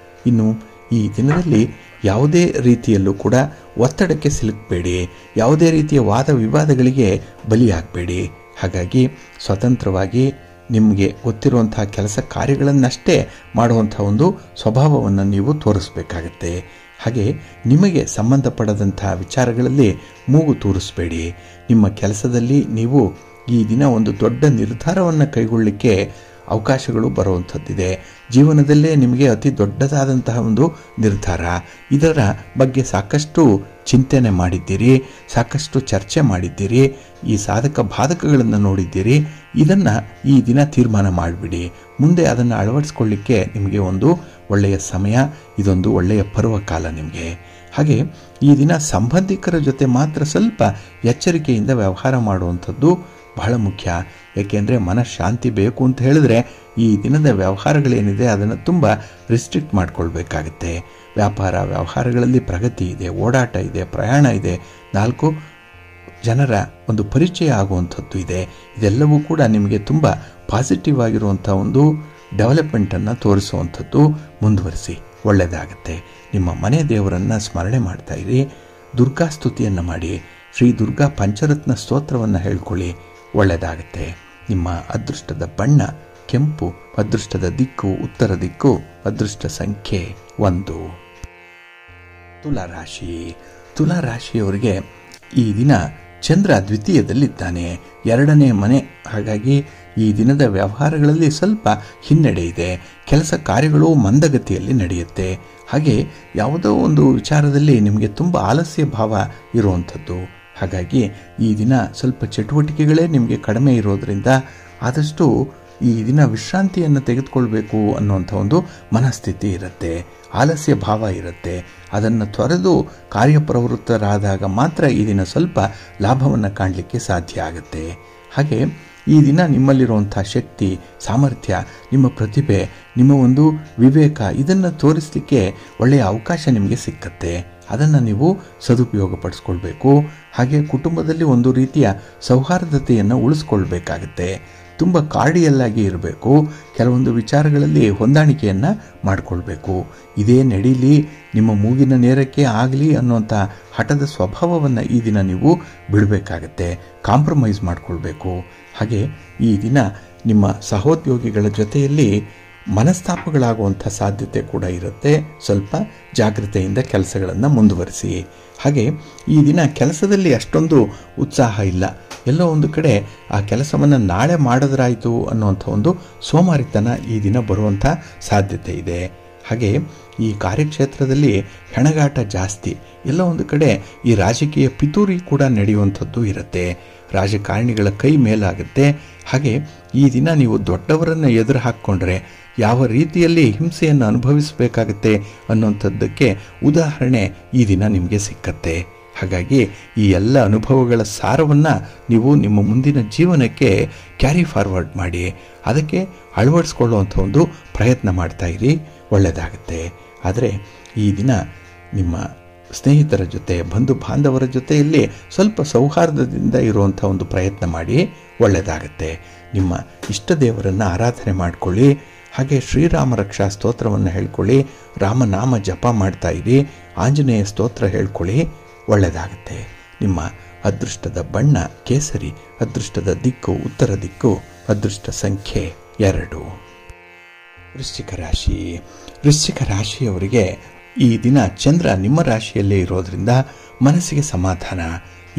ಇನ್ನು ಈ ದಿನದಲ್ಲಿ ಯಾವುದೇ ರೀತಿಯಲ್ಲೂ ಕೂಡ ಒತ್ತಡಕ್ಕೆ ಸಿಲುಕಬೇಡಿ, ಯಾವುದೇ ರೀತಿಯ ವಾದ ವಿವಾದಗಳಿಗೆ ಬಲಿಯಾಗಬೇಡಿ. ಹಾಗಾಗಿ ಸ್ವತಂತ್ರವಾಗಿ ನಿಮಗೆ ಗೊತ್ತಿರುವಂತಹ ಕೆಲಸ ಕಾರ್ಯಗಳನ್ನಷ್ಟೇ ಮಾಡುವಂಥ ಒಂದು ಸ್ವಭಾವವನ್ನು ನೀವು ತೋರಿಸಬೇಕಾಗತ್ತೆ. ಹಾಗೆ ನಿಮಗೆ ಸಂಬಂಧಪಡದಂಥ ವಿಚಾರಗಳಲ್ಲಿ ಮೂಗು ತೂರಿಸಬೇಡಿ. ನಿಮ್ಮ ಕೆಲಸದಲ್ಲಿ ನೀವು ಈ ದಿನ ಒಂದು ದೊಡ್ಡ ನಿರ್ಧಾರವನ್ನು ಕೈಗೊಳ್ಳಲಿಕ್ಕೆ ಅವಕಾಶಗಳು ಬರುವಂಥದ್ದಿದೆ. ಜೀವನದಲ್ಲೇ ನಿಮಗೆ ಅತಿ ದೊಡ್ಡದಾದಂತಹ ಒಂದು ನಿರ್ಧಾರ. ಇದರ ಬಗ್ಗೆ ಸಾಕಷ್ಟು ಚಿಂತನೆ ಮಾಡಿದ್ದೀರಿ, ಸಾಕಷ್ಟು ಚರ್ಚೆ ಮಾಡಿದ್ದೀರಿ, ಈ ಸಾಧಕ ಬಾಧಕಗಳನ್ನು ನೋಡಿದ್ದೀರಿ. ಇದನ್ನು ಈ ದಿನ ತೀರ್ಮಾನ ಮಾಡಿಬಿಡಿ. ಮುಂದೆ ಅದನ್ನು ಅಳವಡಿಸ್ಕೊಳ್ಳಿಕ್ಕೆ ನಿಮಗೆ ಒಂದು ಒಳ್ಳೆಯ ಸಮಯ, ಇದೊಂದು ಒಳ್ಳೆಯ ಪರ್ವಕಾಲ ನಿಮಗೆ. ಹಾಗೆ ಈ ದಿನ ಸಂಬಂಧಿಕರ ಜೊತೆ ಮಾತ್ರ ಸ್ವಲ್ಪ ಎಚ್ಚರಿಕೆಯಿಂದ ವ್ಯವಹಾರ ಮಾಡುವಂಥದ್ದು ಬಹಳ ಮುಖ್ಯ. ಏಕೆಂದರೆ ಮನಃಶಾಂತಿ ಬೇಕು ಅಂತ ಹೇಳಿದ್ರೆ ಈ ದಿನದ ವ್ಯವಹಾರಗಳೇನಿದೆ ಅದನ್ನು ತುಂಬ ರಿಸ್ಟ್ರಿಕ್ಟ್ ಮಾಡಿಕೊಳ್ಬೇಕಾಗತ್ತೆ. ವ್ಯವಹಾರಗಳಲ್ಲಿ ಪ್ರಗತಿ ಇದೆ, ಓಡಾಟ ಇದೆ, ಪ್ರಯಾಣ ಇದೆ, 4 ಜನರ ಒಂದು ಪರಿಚಯ ಆಗುವಂಥದ್ದು ಇದೆ. ಇದೆಲ್ಲವೂ ಕೂಡ ನಿಮಗೆ ತುಂಬ ಪಾಸಿಟಿವ್ ಆಗಿರುವಂಥ ಒಂದು ಡೆವಲಪ್ಮೆಂಟನ್ನು ತೋರಿಸುವಂಥದ್ದು. ಮುಂದುವರಿಸಿ, ಒಳ್ಳೆಯದಾಗತ್ತೆ. ನಿಮ್ಮ ಮನೆ ದೇವರನ್ನು ಸ್ಮರಣೆ ಮಾಡ್ತಾ ಇರಿ. ದುರ್ಗಾ ಸ್ತುತಿಯನ್ನು ಮಾಡಿ, ಶ್ರೀ ದುರ್ಗಾ ಪಂಚರತ್ನ ಸ್ತೋತ್ರವನ್ನು ಹೇಳ್ಕೊಳ್ಳಿ, ಒಳ್ಳೆಯದಾಗತ್ತೆ. ನಿಮ್ಮ ಅದೃಷ್ಟದ ಬಣ್ಣ ಕೆಂಪು, ಅದೃಷ್ಟದ ದಿಕ್ಕು ಉತ್ತರ ದಿಕ್ಕು, ಅದೃಷ್ಟ ಸಂಖ್ಯೆ 1. ತುಲಾರಾಶಿ. ತುಲಾರಾಶಿಯವರಿಗೆ ಈ ದಿನ ಚಂದ್ರ ದ್ವಿತೀಯದಲ್ಲಿದ್ದಾನೆ, 2ನೇ ಮನೆ. ಹಾಗಾಗಿ ಈ ದಿನದ ವ್ಯವಹಾರಗಳಲ್ಲಿ ಸ್ವಲ್ಪ ಹಿನ್ನಡೆ ಇದೆ. ಕೆಲಸ ಕಾರ್ಯಗಳು ಮಂದಗತಿಯಲ್ಲಿ ನಡೆಯುತ್ತೆ. ಹಾಗೆ ಯಾವುದೋ ಒಂದು ವಿಚಾರದಲ್ಲಿ ನಿಮಗೆ ತುಂಬ ಆಲಸ್ಯ ಭಾವ ಇರುವಂಥದ್ದು. ಹಾಗಾಗಿ ಈ ದಿನ ಸ್ವಲ್ಪ ಚಟುವಟಿಕೆಗಳೇ ನಿಮಗೆ ಕಡಿಮೆ ಇರೋದರಿಂದ ಆದಷ್ಟು ಈ ದಿನ ವಿಶ್ರಾಂತಿಯನ್ನು ತೆಗೆದುಕೊಳ್ಬೇಕು ಅನ್ನುವಂಥ ಒಂದು ಮನಸ್ಥಿತಿ ಇರುತ್ತೆ. ಆಲಸ್ಯ ಭಾವ ಇರುತ್ತೆ. ಅದನ್ನು ತೊರೆದು ಕಾರ್ಯಪ್ರವೃತ್ತರಾದಾಗ ಮಾತ್ರ ಈ ದಿನ ಸ್ವಲ್ಪ ಲಾಭವನ್ನು ಕಾಣಲಿಕ್ಕೆ ಸಾಧ್ಯ ಆಗುತ್ತೆ. ಹಾಗೆ ಈ ದಿನ ನಿಮ್ಮಲ್ಲಿರುವಂಥ ಶಕ್ತಿ, ಸಾಮರ್ಥ್ಯ, ನಿಮ್ಮ ಪ್ರತಿಭೆ, ನಿಮ್ಮ ಒಂದು ವಿವೇಕ ಇದನ್ನು ತೋರಿಸಲಿಕ್ಕೆ ಒಳ್ಳೆಯ ಅವಕಾಶ ನಿಮಗೆ ಸಿಕ್ಕತ್ತೆ. ಅದನ್ನು ನೀವು ಸದುಪಯೋಗಪಡಿಸ್ಕೊಳ್ಬೇಕು. ಹಾಗೆ ಕುಟುಂಬದಲ್ಲಿ ಒಂದು ರೀತಿಯ ಸೌಹಾರ್ದತೆಯನ್ನು ಉಳಿಸ್ಕೊಳ್ಬೇಕಾಗತ್ತೆ. ತುಂಬ ಕಾರ್ಡಿಯಲ್ಲಾಗಿ ಇರಬೇಕು. ಕೆಲವೊಂದು ವಿಚಾರಗಳಲ್ಲಿ ಹೊಂದಾಣಿಕೆಯನ್ನು ಮಾಡಿಕೊಳ್ಬೇಕು. ಇದೇ ನಡೀಲಿ, ನಿಮ್ಮ ಮೂಗಿನ ನೇರಕ್ಕೆ ಆಗಲಿ ಅನ್ನುವಂಥ ಹಠದ ಸ್ವಭಾವವನ್ನು ಈ ದಿನ ನೀವು ಬಿಡಬೇಕಾಗತ್ತೆ. ಕಾಂಪ್ರಮೈಸ್ ಮಾಡಿಕೊಳ್ಬೇಕು. ಹಾಗೆ ಈ ದಿನ ನಿಮ್ಮ ಸಹೋದ್ಯೋಗಿಗಳ ಜೊತೆಯಲ್ಲಿ ಮನಸ್ತಾಪಗಳಾಗುವಂಥ ಸಾಧ್ಯತೆ ಕೂಡ ಇರುತ್ತೆ. ಸ್ವಲ್ಪ ಜಾಗ್ರತೆಯಿಂದ ಕೆಲಸಗಳನ್ನು ಮುಂದುವರಿಸಿ. ಹಾಗೆ ಈ ದಿನ ಕೆಲಸದಲ್ಲಿ ಅಷ್ಟೊಂದು ಉತ್ಸಾಹ ಇಲ್ಲ. ಎಲ್ಲೋ ಒಂದು ಕಡೆ ಆ ಕೆಲಸವನ್ನು ನಾಳೆ ಮಾಡಿದ್ರಾಯಿತು ಅನ್ನುವಂಥ ಒಂದು ಸೋಮಾರಿತನ ಈ ದಿನ ಬರುವಂಥ ಸಾಧ್ಯತೆ ಇದೆ. ಹಾಗೆ ಈ ಕಾರ್ಯಕ್ಷೇತ್ರದಲ್ಲಿ ಹೆಣಗಾಟ ಜಾಸ್ತಿ. ಎಲ್ಲೋ ಒಂದು ಕಡೆ ಈ ರಾಜಕೀಯ ಪಿತೂರಿ ಕೂಡ ನಡೆಯುವಂಥದ್ದು ಇರುತ್ತೆ. ರಾಜಕಾರಣಿಗಳ ಕೈ ಮೇಲಾಗುತ್ತೆ. ಹಾಗೆ ಈ ದಿನ ನೀವು ದೊಡ್ಡವರನ್ನು ಎದುರು ಹಾಕ್ಕೊಂಡ್ರೆ ಯಾವ ರೀತಿಯಲ್ಲಿ ಹಿಂಸೆಯನ್ನು ಅನುಭವಿಸಬೇಕಾಗತ್ತೆ ಅನ್ನುವಂಥದ್ದಕ್ಕೆ ಉದಾಹರಣೆ ಈ ದಿನ ನಿಮಗೆ ಸಿಕ್ಕತ್ತೆ. ಹಾಗಾಗಿ ಈ ಎಲ್ಲ ಅನುಭವಗಳ ಸಾರವನ್ನು ನೀವು ನಿಮ್ಮ ಮುಂದಿನ ಜೀವನಕ್ಕೆ ಕ್ಯಾರಿ ಫಾರ್ವರ್ಡ್ ಮಾಡಿ, ಅದಕ್ಕೆ ಅಳವಡಿಸ್ಕೊಳ್ಳುವಂಥ ಒಂದು ಪ್ರಯತ್ನ ಮಾಡ್ತಾ ಇರಿ, ಒಳ್ಳೆಯದಾಗುತ್ತೆ. ಆದರೆ ಈ ದಿನ ನಿಮ್ಮ ಸ್ನೇಹಿತರ ಜೊತೆ, ಬಂಧು ಬಾಂಧವರ ಜೊತೆಯಲ್ಲಿ ಸ್ವಲ್ಪ ಸೌಹಾರ್ದದಿಂದ ಇರುವಂಥ ಒಂದು ಪ್ರಯತ್ನ ಮಾಡಿ, ಒಳ್ಳೆಯದಾಗುತ್ತೆ. ನಿಮ್ಮ ಇಷ್ಟ ದೇವರನ್ನು ಆರಾಧನೆ ಮಾಡಿಕೊಳ್ಳಿ. ಹಾಗೆ ಶ್ರೀರಾಮ ರಕ್ಷಾ ಸ್ತೋತ್ರವನ್ನು ಹೇಳ್ಕೊಳ್ಳಿ, ರಾಮನಾಮ ಜಪ ಮಾಡ್ತಾ ಇರಿ, ಆಂಜನೇಯ ಸ್ತೋತ್ರ ಹೇಳ್ಕೊಳ್ಳಿ, ಒಳ್ಳೆಯದಾಗುತ್ತೆ. ನಿಮ್ಮ ಅದೃಷ್ಟದ ಬಣ್ಣ ಕೇಸರಿ, ಅದೃಷ್ಟದ ದಿಕ್ಕು ಉತ್ತರ ದಿಕ್ಕು, ಅದೃಷ್ಟ ಸಂಖ್ಯೆ 2. ವೃಶ್ಚಿಕ ರಾಶಿ. ವೃಶ್ಚಿಕ ರಾಶಿಯವರಿಗೆ ಈ ದಿನ ಚಂದ್ರ ನಿಮ್ಮ ರಾಶಿಯಲ್ಲೇ ಇರೋದರಿಂದ ಮನಸ್ಸಿಗೆ ಸಮಾಧಾನ,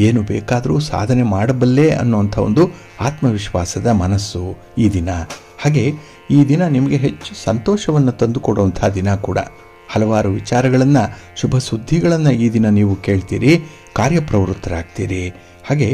ಏನು ಬೇಕಾದರೂ ಸಾಧನೆ ಮಾಡಬಲ್ಲೆ ಅನ್ನುವಂಥ ಒಂದು ಆತ್ಮವಿಶ್ವಾಸದ ಮನಸ್ಸು ಈ ದಿನ. ಹಾಗೆ ಈ ದಿನ ನಿಮಗೆ ಹೆಚ್ಚು ಸಂತೋಷವನ್ನು ತಂದುಕೊಡುವಂಥ ದಿನ ಕೂಡ. ಹಲವಾರು ವಿಚಾರಗಳನ್ನು, ಶುಭ ಸುದ್ದಿಗಳನ್ನು ಈ ದಿನ ನೀವು ಕೇಳ್ತೀರಿ, ಕಾರ್ಯಪ್ರವೃತ್ತರಾಗ್ತೀರಿ. ಹಾಗೆ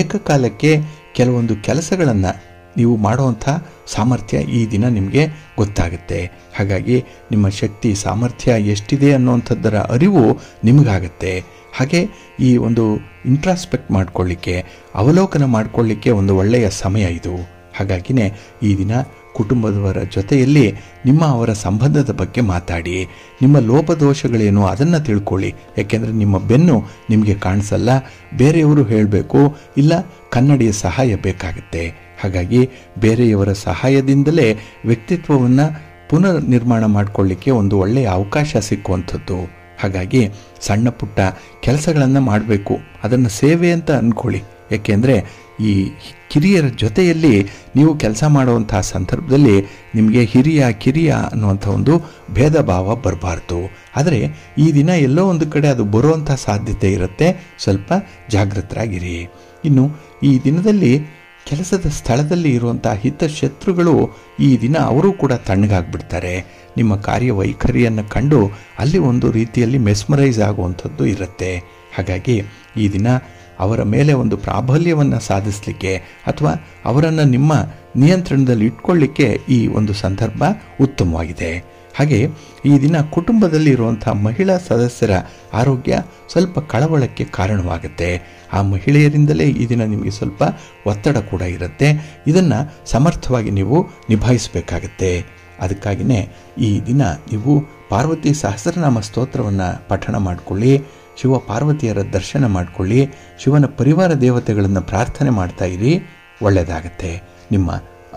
ಏಕಕಾಲಕ್ಕೆ ಕೆಲವೊಂದು ಕೆಲಸಗಳನ್ನು ನೀವು ಮಾಡುವಂಥ ಸಾಮರ್ಥ್ಯ ಈ ದಿನ ನಿಮಗೆ ಗೊತ್ತಾಗುತ್ತೆ. ಹಾಗಾಗಿ ನಿಮ್ಮ ಶಕ್ತಿ ಸಾಮರ್ಥ್ಯ ಎಷ್ಟಿದೆ ಅನ್ನುವಂಥದ್ದರ ಅರಿವು ನಿಮಗಾಗತ್ತೆ. ಹಾಗೆ ಈ ಒಂದು ಇಂಟ್ರಾಸ್ಪೆಕ್ಟ್ ಮಾಡಿಕೊಳ್ಳಿಕ್ಕೆ, ಅವಲೋಕನ ಮಾಡಿಕೊಳ್ಳಿಕ್ಕೆ ಒಂದು ಒಳ್ಳೆಯ ಸಮಯ ಇದು. ಹಾಗಾಗಿನೇ ಈ ದಿನ ಕುಟುಂಬದವರ ಜೊತೆಯಲ್ಲಿ ಅವರ ಸಂಬಂಧದ ಬಗ್ಗೆ ಮಾತಾಡಿ, ನಿಮ್ಮ ಲೋಪದೋಷಗಳೇನು ಅದನ್ನು ತಿಳ್ಕೊಳ್ಳಿ. ಯಾಕೆಂದರೆ ನಿಮ್ಮ ಬೆನ್ನು ನಿಮಗೆ ಕಾಣಿಸಲ್ಲ, ಬೇರೆಯವರು ಹೇಳಬೇಕು, ಇಲ್ಲ ಕನ್ನಡಿಯ ಸಹಾಯ ಬೇಕಾಗುತ್ತೆ. ಹಾಗಾಗಿ ಬೇರೆಯವರ ಸಹಾಯದಿಂದಲೇ ವ್ಯಕ್ತಿತ್ವವನ್ನು ಪುನರ್ ನಿರ್ಮಾಣ ಮಾಡಿಕೊಳ್ಳಿಕ್ಕೆ ಒಂದು ಒಳ್ಳೆಯ ಅವಕಾಶ ಸಿಕ್ಕುವಂಥದ್ದು. ಹಾಗಾಗಿ ಸಣ್ಣ ಪುಟ್ಟ ಕೆಲಸಗಳನ್ನು ಮಾಡಬೇಕು, ಅದನ್ನು ಸೇವೆ ಅಂತ ಅಂದ್ಕೊಳ್ಳಿ. ಏಕೆಂದರೆ ಈ ಕಿರಿಯರ ಜೊತೆಯಲ್ಲಿ ನೀವು ಕೆಲಸ ಮಾಡುವಂಥ ಸಂದರ್ಭದಲ್ಲಿ ನಿಮಗೆ ಹಿರಿಯ ಕಿರಿಯ ಅನ್ನುವಂಥ ಒಂದು ಭೇದ ಭಾವ ಬರಬಾರ್ದು. ಆದರೆ ಈ ದಿನ ಎಲ್ಲೋ ಒಂದು ಕಡೆ ಅದು ಬರುವಂಥ ಸಾಧ್ಯತೆ ಇರುತ್ತೆ. ಸ್ವಲ್ಪ ಜಾಗೃತರಾಗಿರಿ. ಇನ್ನು ಈ ದಿನದಲ್ಲಿ ಕೆಲಸದ ಸ್ಥಳದಲ್ಲಿ ಇರುವಂಥ ಹಿತಶತ್ರುಗಳು ಈ ದಿನ ಅವರು ಕೂಡ ತಣ್ಣಗಾಗ್ಬಿಡ್ತಾರೆ. ನಿಮ್ಮ ಕಾರ್ಯವೈಖರಿಯನ್ನು ಕಂಡು ಅಲ್ಲಿ ಒಂದು ರೀತಿಯಲ್ಲಿ ಮೆಸ್ಮರೈಸ್ ಆಗುವಂಥದ್ದು ಇರುತ್ತೆ. ಹಾಗಾಗಿ ಈ ದಿನ ಅವರ ಮೇಲೆ ಒಂದು ಪ್ರಾಬಲ್ಯವನ್ನು ಸಾಧಿಸಲಿಕ್ಕೆ ಅಥವಾ ಅವರನ್ನು ನಿಮ್ಮ ನಿಯಂತ್ರಣದಲ್ಲಿ ಇಟ್ಕೊಳ್ಳಿಕ್ಕೆ ಈ ಒಂದು ಸಂದರ್ಭ ಉತ್ತಮವಾಗಿದೆ. ಹಾಗೆ ಈ ದಿನ ಕುಟುಂಬದಲ್ಲಿ ಇರುವಂಥ ಮಹಿಳಾ ಸದಸ್ಯರ ಆರೋಗ್ಯ ಸ್ವಲ್ಪ ಕಳವಳಕ್ಕೆ ಕಾರಣವಾಗುತ್ತೆ. ಆ ಮಹಿಳೆಯರಿಂದಲೇ ಈ ದಿನ ನಿಮಗೆ ಸ್ವಲ್ಪ ಒತ್ತಡ ಕೂಡ ಇರುತ್ತೆ. ಇದನ್ನು ಸಮರ್ಥವಾಗಿ ನೀವು ನಿಭಾಯಿಸಬೇಕಾಗತ್ತೆ. ಅದಕ್ಕಾಗಿಯೇ ಈ ದಿನ ನೀವು ಪಾರ್ವತಿ ಸಹಸ್ರನಾಮ ಸ್ತೋತ್ರವನ್ನು ಪಠಣ ಮಾಡಿಕೊಳ್ಳಿ, ಶಿವ ಪಾರ್ವತಿಯರ ದರ್ಶನ ಮಾಡಿಕೊಳ್ಳಿ, ಶಿವನ ಪರಿವಾರ ದೇವತೆಗಳನ್ನು ಪ್ರಾರ್ಥನೆ ಮಾಡ್ತಾ ಇರಿ, ಒಳ್ಳೆಯದಾಗತ್ತೆ. ನಿಮ್ಮ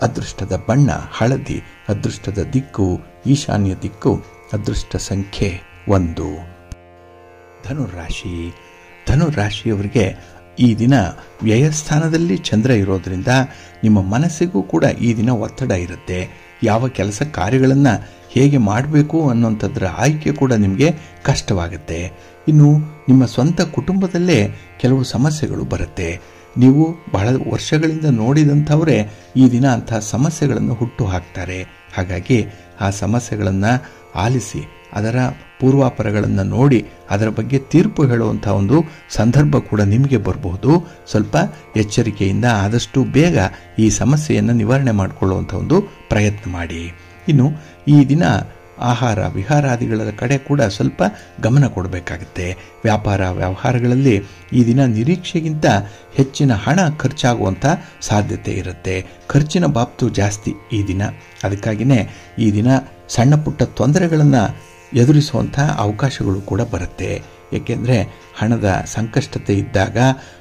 ಅದೃಷ್ಟದ ಬಣ್ಣ ಹಳದಿ, ಅದೃಷ್ಟದ ದಿಕ್ಕು ಈಶಾನ್ಯ ದಿಕ್ಕು, ಅದೃಷ್ಟ ಸಂಖ್ಯೆ 1. ಧನುರಾಶಿ. ಧನುರಾಶಿಯವರಿಗೆ ಈ ದಿನ ವ್ಯಯಸ್ಥಾನದಲ್ಲಿ ಚಂದ್ರ ಇರೋದರಿಂದ ನಿಮ್ಮ ಮನಸ್ಸಿಗೂ ಕೂಡ ಈ ದಿನ ಒತ್ತಡ ಇರುತ್ತೆ. ಯಾವ ಕೆಲಸ ಕಾರ್ಯಗಳನ್ನು ಹೇಗೆ ಮಾಡಬೇಕು ಅನ್ನೋಂಥದ್ರ ಆಯ್ಕೆ ಕೂಡ ನಿಮಗೆ ಕಷ್ಟವಾಗುತ್ತೆ. ಇನ್ನು ನಿಮ್ಮ ಸ್ವಂತ ಕುಟುಂಬದಲ್ಲೇ ಕೆಲವು ಸಮಸ್ಯೆಗಳು ಬರುತ್ತೆ. ನೀವು ಬಹಳ ವರ್ಷಗಳಿಂದ ನೋಡಿದಂಥವರೇ ಈ ದಿನ ಅಂತಹ ಸಮಸ್ಯೆಗಳನ್ನು ಹುಟ್ಟು ಹಾಕ್ತಾರೆ. ಹಾಗಾಗಿ ಆ ಸಮಸ್ಯೆಗಳನ್ನು ಆಲಿಸಿ ಅದರ ಪೂರ್ವಾಪರಗಳನ್ನು ನೋಡಿ ಅದರ ಬಗ್ಗೆ ತೀರ್ಪು ಹೇಳುವಂಥ ಒಂದು ಸಂದರ್ಭ ಕೂಡ ನಿಮಗೆ ಬರಬಹುದು. ಸ್ವಲ್ಪ ಎಚ್ಚರಿಕೆಯಿಂದ ಆದಷ್ಟು ಬೇಗ ಈ ಸಮಸ್ಯೆಯನ್ನು ನಿವಾರಣೆ ಮಾಡಿಕೊಳ್ಳುವಂಥ ಒಂದು ಪ್ರಯತ್ನ ಮಾಡಿ. ಇನ್ನು ಈ ದಿನ ಆಹಾರ ವಿಹಾರಾದಿಗಳ ಕಡೆ ಕೂಡ ಸ್ವಲ್ಪ ಗಮನ ಕೊಡಬೇಕಾಗುತ್ತೆ. ವ್ಯಾಪಾರ ವ್ಯವಹಾರಗಳಲ್ಲಿ ಈ ದಿನ ನಿರೀಕ್ಷೆಗಿಂತ ಹೆಚ್ಚಿನ ಹಣ ಖರ್ಚಾಗುವಂಥ ಸಾಧ್ಯತೆ ಇರುತ್ತೆ. ಖರ್ಚಿನ ಬಾಬ್ತು ಜಾಸ್ತಿ ಈ ದಿನ. ಅದಕ್ಕಾಗಿಯೇ ಈ ದಿನ ಸಣ್ಣ ಪುಟ್ಟ ತೊಂದರೆಗಳನ್ನು ಎದುರಿಸುವಂಥ ಅವಕಾಶಗಳು ಕೂಡ ಬರುತ್ತೆ. ಏಕೆಂದರೆ ಹಣದ ಸಂಕಷ್ಟತೆ ಇದ್ದಾಗ,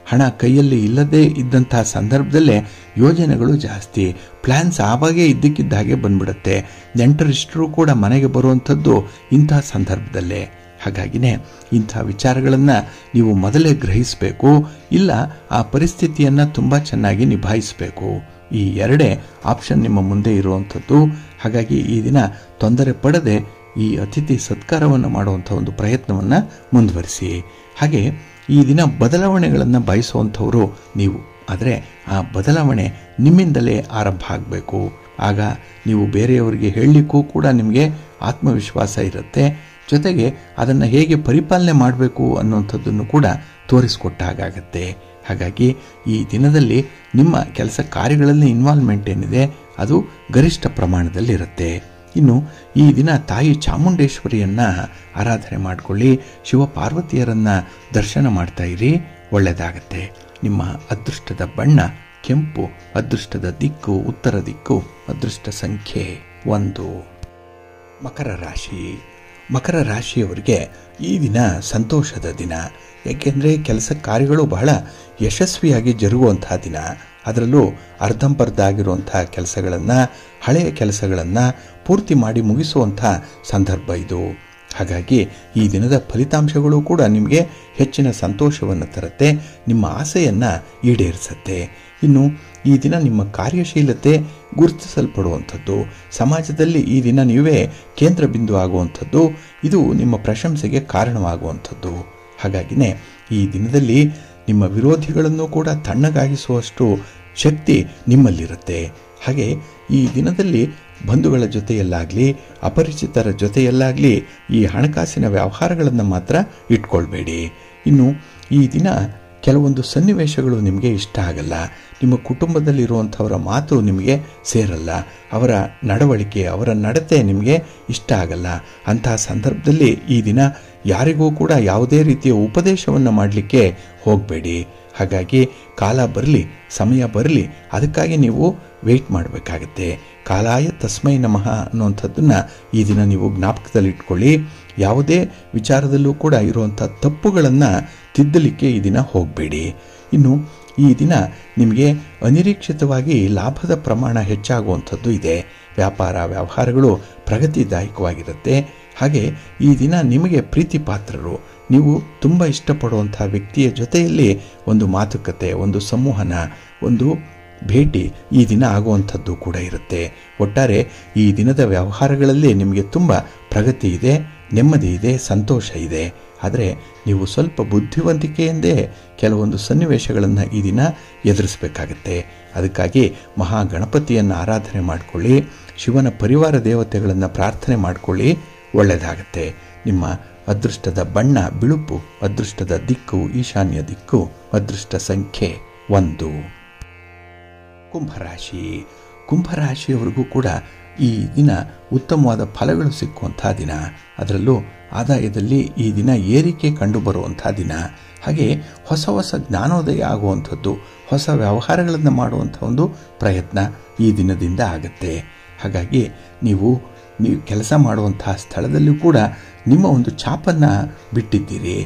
ಹಣ ಕೈಯಲ್ಲಿ ಇಲ್ಲದೇ ಇದ್ದಂತಹ ಸಂದರ್ಭದಲ್ಲೇ ಯೋಜನೆಗಳು ಜಾಸ್ತಿ, ಪ್ಲ್ಯಾನ್ಸ್ ಆವಾಗೇ ಇದ್ದಕ್ಕಿದ್ದ ಹಾಗೆ ಬಂದ್ಬಿಡುತ್ತೆ. ನೆಂಟರಿಷ್ಟರು ಕೂಡ ಮನೆಗೆ ಬರುವಂಥದ್ದು ಇಂತಹ ಸಂದರ್ಭದಲ್ಲೇ. ಹಾಗಾಗಿನೇ ಇಂಥ ವಿಚಾರಗಳನ್ನು ನೀವು ಮೊದಲೇ ಗ್ರಹಿಸಬೇಕು, ಇಲ್ಲ ಆ ಪರಿಸ್ಥಿತಿಯನ್ನು ತುಂಬ ಚೆನ್ನಾಗಿ ನಿಭಾಯಿಸಬೇಕು. ಈ ಎರಡೇ ಆಪ್ಷನ್ ನಿಮ್ಮ ಮುಂದೆ ಇರುವಂಥದ್ದು. ಹಾಗಾಗಿ ಈ ದಿನ ತೊಂದರೆ ಪಡದೆ ಈ ಅತಿಥಿ ಸತ್ಕಾರವನ್ನು ಮಾಡುವಂಥ ಒಂದು ಪ್ರಯತ್ನವನ್ನು ಮುಂದುವರಿಸಿ. ಹಾಗೆ ಈ ದಿನ ಬದಲಾವಣೆಗಳನ್ನು ಬಯಸುವಂಥವರು ನೀವು. ಆದರೆ ಆ ಬದಲಾವಣೆ ನಿಮ್ಮಿಂದಲೇ ಆರಂಭ ಆಗಬೇಕು. ಆಗ ನೀವು ಬೇರೆಯವರಿಗೆ ಹೇಳಲಿಕ್ಕೂ ಕೂಡ ನಿಮಗೆ ಆತ್ಮವಿಶ್ವಾಸ ಇರುತ್ತೆ. ಜೊತೆಗೆ ಅದನ್ನು ಹೇಗೆ ಪರಿಪಾಲನೆ ಮಾಡಬೇಕು ಅನ್ನುವಂಥದ್ದನ್ನು ಕೂಡ ತೋರಿಸಿಕೊಟ್ಟ ಹಾಗಾಗತ್ತೆ. ಹಾಗಾಗಿ ಈ ದಿನದಲ್ಲಿ ನಿಮ್ಮ ಕೆಲಸ ಕಾರ್ಯಗಳಲ್ಲಿ ಇನ್ವಾಲ್ವ್ಮೆಂಟ್ ಏನಿದೆ ಅದು ಗರಿಷ್ಠ ಪ್ರಮಾಣದಲ್ಲಿರುತ್ತೆ. ಇನ್ನು ಈ ದಿನ ತಾಯಿ ಚಾಮುಂಡೇಶ್ವರಿಯನ್ನು ಆರಾಧನೆ ಮಾಡಿಕೊಳ್ಳಿ, ಶಿವ ಪಾರ್ವತಿಯರನ್ನು ದರ್ಶನ ಮಾಡ್ತಾ ಇರಿ, ಒಳ್ಳೆಯದಾಗತ್ತೆ. ನಿಮ್ಮ ಅದೃಷ್ಟದ ಬಣ್ಣ ಕೆಂಪು, ಅದೃಷ್ಟದ ದಿಕ್ಕು ಉತ್ತರ ದಿಕ್ಕು, ಅದೃಷ್ಟ ಸಂಖ್ಯೆ 1. ಮಕರ ರಾಶಿ. ಮಕರ ರಾಶಿಯವರಿಗೆ ಈ ದಿನ ಸಂತೋಷದ ದಿನ. ಏಕೆಂದರೆ ಕೆಲಸ ಕಾರ್ಯಗಳು ಬಹಳ ಯಶಸ್ವಿಯಾಗಿ ಜರುಗುವಂತಹ ದಿನ. ಅದರಲ್ಲೂ ಅರ್ಧಂಬರ್ಧ ಆಗಿರುವಂಥ ಕೆಲಸಗಳನ್ನು, ಹಳೆಯ ಕೆಲಸಗಳನ್ನು ಪೂರ್ತಿ ಮಾಡಿ ಮುಗಿಸುವಂಥ ಸಂದರ್ಭ ಇದು. ಹಾಗಾಗಿ ಈ ದಿನದ ಫಲಿತಾಂಶಗಳು ಕೂಡ ನಿಮಗೆ ಹೆಚ್ಚಿನ ಸಂತೋಷವನ್ನು ತರುತ್ತೆ, ನಿಮ್ಮ ಆಸೆಯನ್ನು ಈಡೇರಿಸುತ್ತೆ. ಇನ್ನು ಈ ದಿನ ನಿಮ್ಮ ಕಾರ್ಯಶೀಲತೆ ಗುರುತಿಸಲ್ಪಡುವಂಥದ್ದು, ಸಮಾಜದಲ್ಲಿ ಈ ದಿನ ನೀವೇ ಕೇಂದ್ರ ಬಿಂದು ಆಗುವಂಥದ್ದು, ಇದು ನಿಮ್ಮ ಪ್ರಶಂಸೆಗೆ ಕಾರಣವಾಗುವಂಥದ್ದು. ಹಾಗಾಗಿನೇ ಈ ದಿನದಲ್ಲಿ ನಿಮ್ಮ ವಿರೋಧಿಗಳನ್ನು ಕೂಡ ತಣ್ಣಗಾಗಿಸುವಷ್ಟು ಶಕ್ತಿ ನಿಮ್ಮಲ್ಲಿರುತ್ತೆ. ಹಾಗೆ ಈ ದಿನದಲ್ಲಿ ಬಂಧುಗಳ ಜೊತೆಯಲ್ಲಾಗಲಿ ಅಪರಿಚಿತರ ಜೊತೆಯಲ್ಲಾಗಲಿ ಈ ಹಣಕಾಸಿನ ವ್ಯವಹಾರಗಳನ್ನು ಮಾತ್ರ ಇಟ್ಕೊಳ್ಬೇಡಿ. ಇನ್ನು ಈ ದಿನ ಕೆಲವೊಂದು ಸನ್ನಿವೇಶಗಳು ನಿಮಗೆ ಇಷ್ಟ ಆಗಲ್ಲ. ನಿಮ್ಮ ಕುಟುಂಬದಲ್ಲಿರುವಂಥವರ ಮಾತು ನಿಮಗೆ ಸೇರಲ್ಲ, ಅವರ ನಡವಳಿಕೆ ಅವರ ನಡತೆ ನಿಮಗೆ ಇಷ್ಟ ಆಗಲ್ಲ. ಅಂತಹ ಸಂದರ್ಭದಲ್ಲಿ ಈ ದಿನ ಯಾರಿಗೂ ಕೂಡ ಯಾವುದೇ ರೀತಿಯ ಉಪದೇಶವನ್ನು ಮಾಡಲಿಕ್ಕೆ ಹೋಗಬೇಡಿ. ಹಾಗಾಗಿ ಕಾಲ ಬರಲಿ, ಸಮಯ ಬರಲಿ, ಅದಕ್ಕಾಗಿ ನೀವು ವೆಯ್ಟ್ ಮಾಡಬೇಕಾಗತ್ತೆ. ಕಾಲಾಯ ತಸ್ಮೈ ನಮಃ ಅನ್ನುವಂಥದ್ದನ್ನು ಈ ದಿನ ನೀವು ಜ್ಞಾಪಕದಲ್ಲಿಟ್ಕೊಳ್ಳಿ. ಯಾವುದೇ ವಿಚಾರದಲ್ಲೂ ಕೂಡ ಇರುವಂಥ ತಪ್ಪುಗಳನ್ನು ತಿದ್ದಲಿಕ್ಕೆ ಈ ದಿನ ಹೋಗಬೇಡಿ. ಇನ್ನು ಈ ದಿನ ನಿಮಗೆ ಅನಿರೀಕ್ಷಿತವಾಗಿ ಲಾಭದ ಪ್ರಮಾಣ ಹೆಚ್ಚಾಗುವಂಥದ್ದು ಇದೆ. ವ್ಯಾಪಾರ ವ್ಯವಹಾರಗಳು ಪ್ರಗತಿದಾಯಕವಾಗಿರುತ್ತೆ. ಹಾಗೆ ಈ ದಿನ ನಿಮಗೆ ಪ್ರೀತಿ ಪಾತ್ರರು, ನೀವು ತುಂಬ ಇಷ್ಟಪಡುವಂಥ ವ್ಯಕ್ತಿಯ ಜೊತೆಯಲ್ಲಿ ಒಂದು ಮಾತುಕತೆ, ಒಂದು ಸಂವಹನ, ಒಂದು ಭೇಟಿ ಈ ದಿನ ಆಗುವಂಥದ್ದು ಕೂಡ ಇರುತ್ತೆ. ಒಟ್ಟಾರೆ ಈ ದಿನದ ವ್ಯವಹಾರಗಳಲ್ಲಿ ನಿಮಗೆ ತುಂಬ ಪ್ರಗತಿ ಇದೆ, ನೆಮ್ಮದಿ ಇದೆ, ಸಂತೋಷ ಇದೆ. ಆದರೆ ನೀವು ಸ್ವಲ್ಪ ಬುದ್ಧಿವಂತಿಕೆಯಿಂದೇ ಕೆಲವೊಂದು ಸನ್ನಿವೇಶಗಳನ್ನು ಈ ದಿನ ಎದುರಿಸಬೇಕಾಗತ್ತೆ. ಅದಕ್ಕಾಗಿ ಮಹಾಗಣಪತಿಯನ್ನು ಆರಾಧನೆ ಮಾಡಿಕೊಳ್ಳಿ, ಶಿವನ ಪರಿವಾರ ದೇವತೆಗಳನ್ನು ಪ್ರಾರ್ಥನೆ ಮಾಡಿಕೊಳ್ಳಿ, ಒಳ್ಳೆಯದಾಗತ್ತೆ. ನಿಮ್ಮ ಅದೃಷ್ಟದ ಬಣ್ಣ ಬಿಳುಪು, ಅದೃಷ್ಟದ ದಿಕ್ಕು ಈಶಾನ್ಯ ದಿಕ್ಕು, ಅದೃಷ್ಟ ಸಂಖ್ಯೆ 1. ಕುಂಭರಾಶಿ. ಕುಂಭರಾಶಿಯವರಿಗೂ ಕೂಡ ಈ ದಿನ ಉತ್ತಮವಾದ ಫಲಗಳು ಸಿಕ್ಕುವಂಥ ದಿನ. ಅದರಲ್ಲೂ ಆದಾಯದಲ್ಲಿ ಈ ದಿನ ಏರಿಕೆ ಕಂಡುಬರುವಂಥ ದಿನ. ಹಾಗೆ ಹೊಸ ಹೊಸ ಜ್ಞಾನೋದಯ ಆಗುವಂಥದ್ದು, ಹೊಸ ವ್ಯವಹಾರಗಳನ್ನು ಮಾಡುವಂಥ ಒಂದು ಪ್ರಯತ್ನ ಈ ದಿನದಿಂದ ಆಗುತ್ತೆ. ಹಾಗಾಗಿ ನೀವು ಕೆಲಸ ಮಾಡುವಂತಹ ಸ್ಥಳದಲ್ಲೂ ಕೂಡ ನಿಮ್ಮ ಒಂದು ಛಾಪನ್ನು ಬಿಟ್ಟಿದ್ದೀರಿ.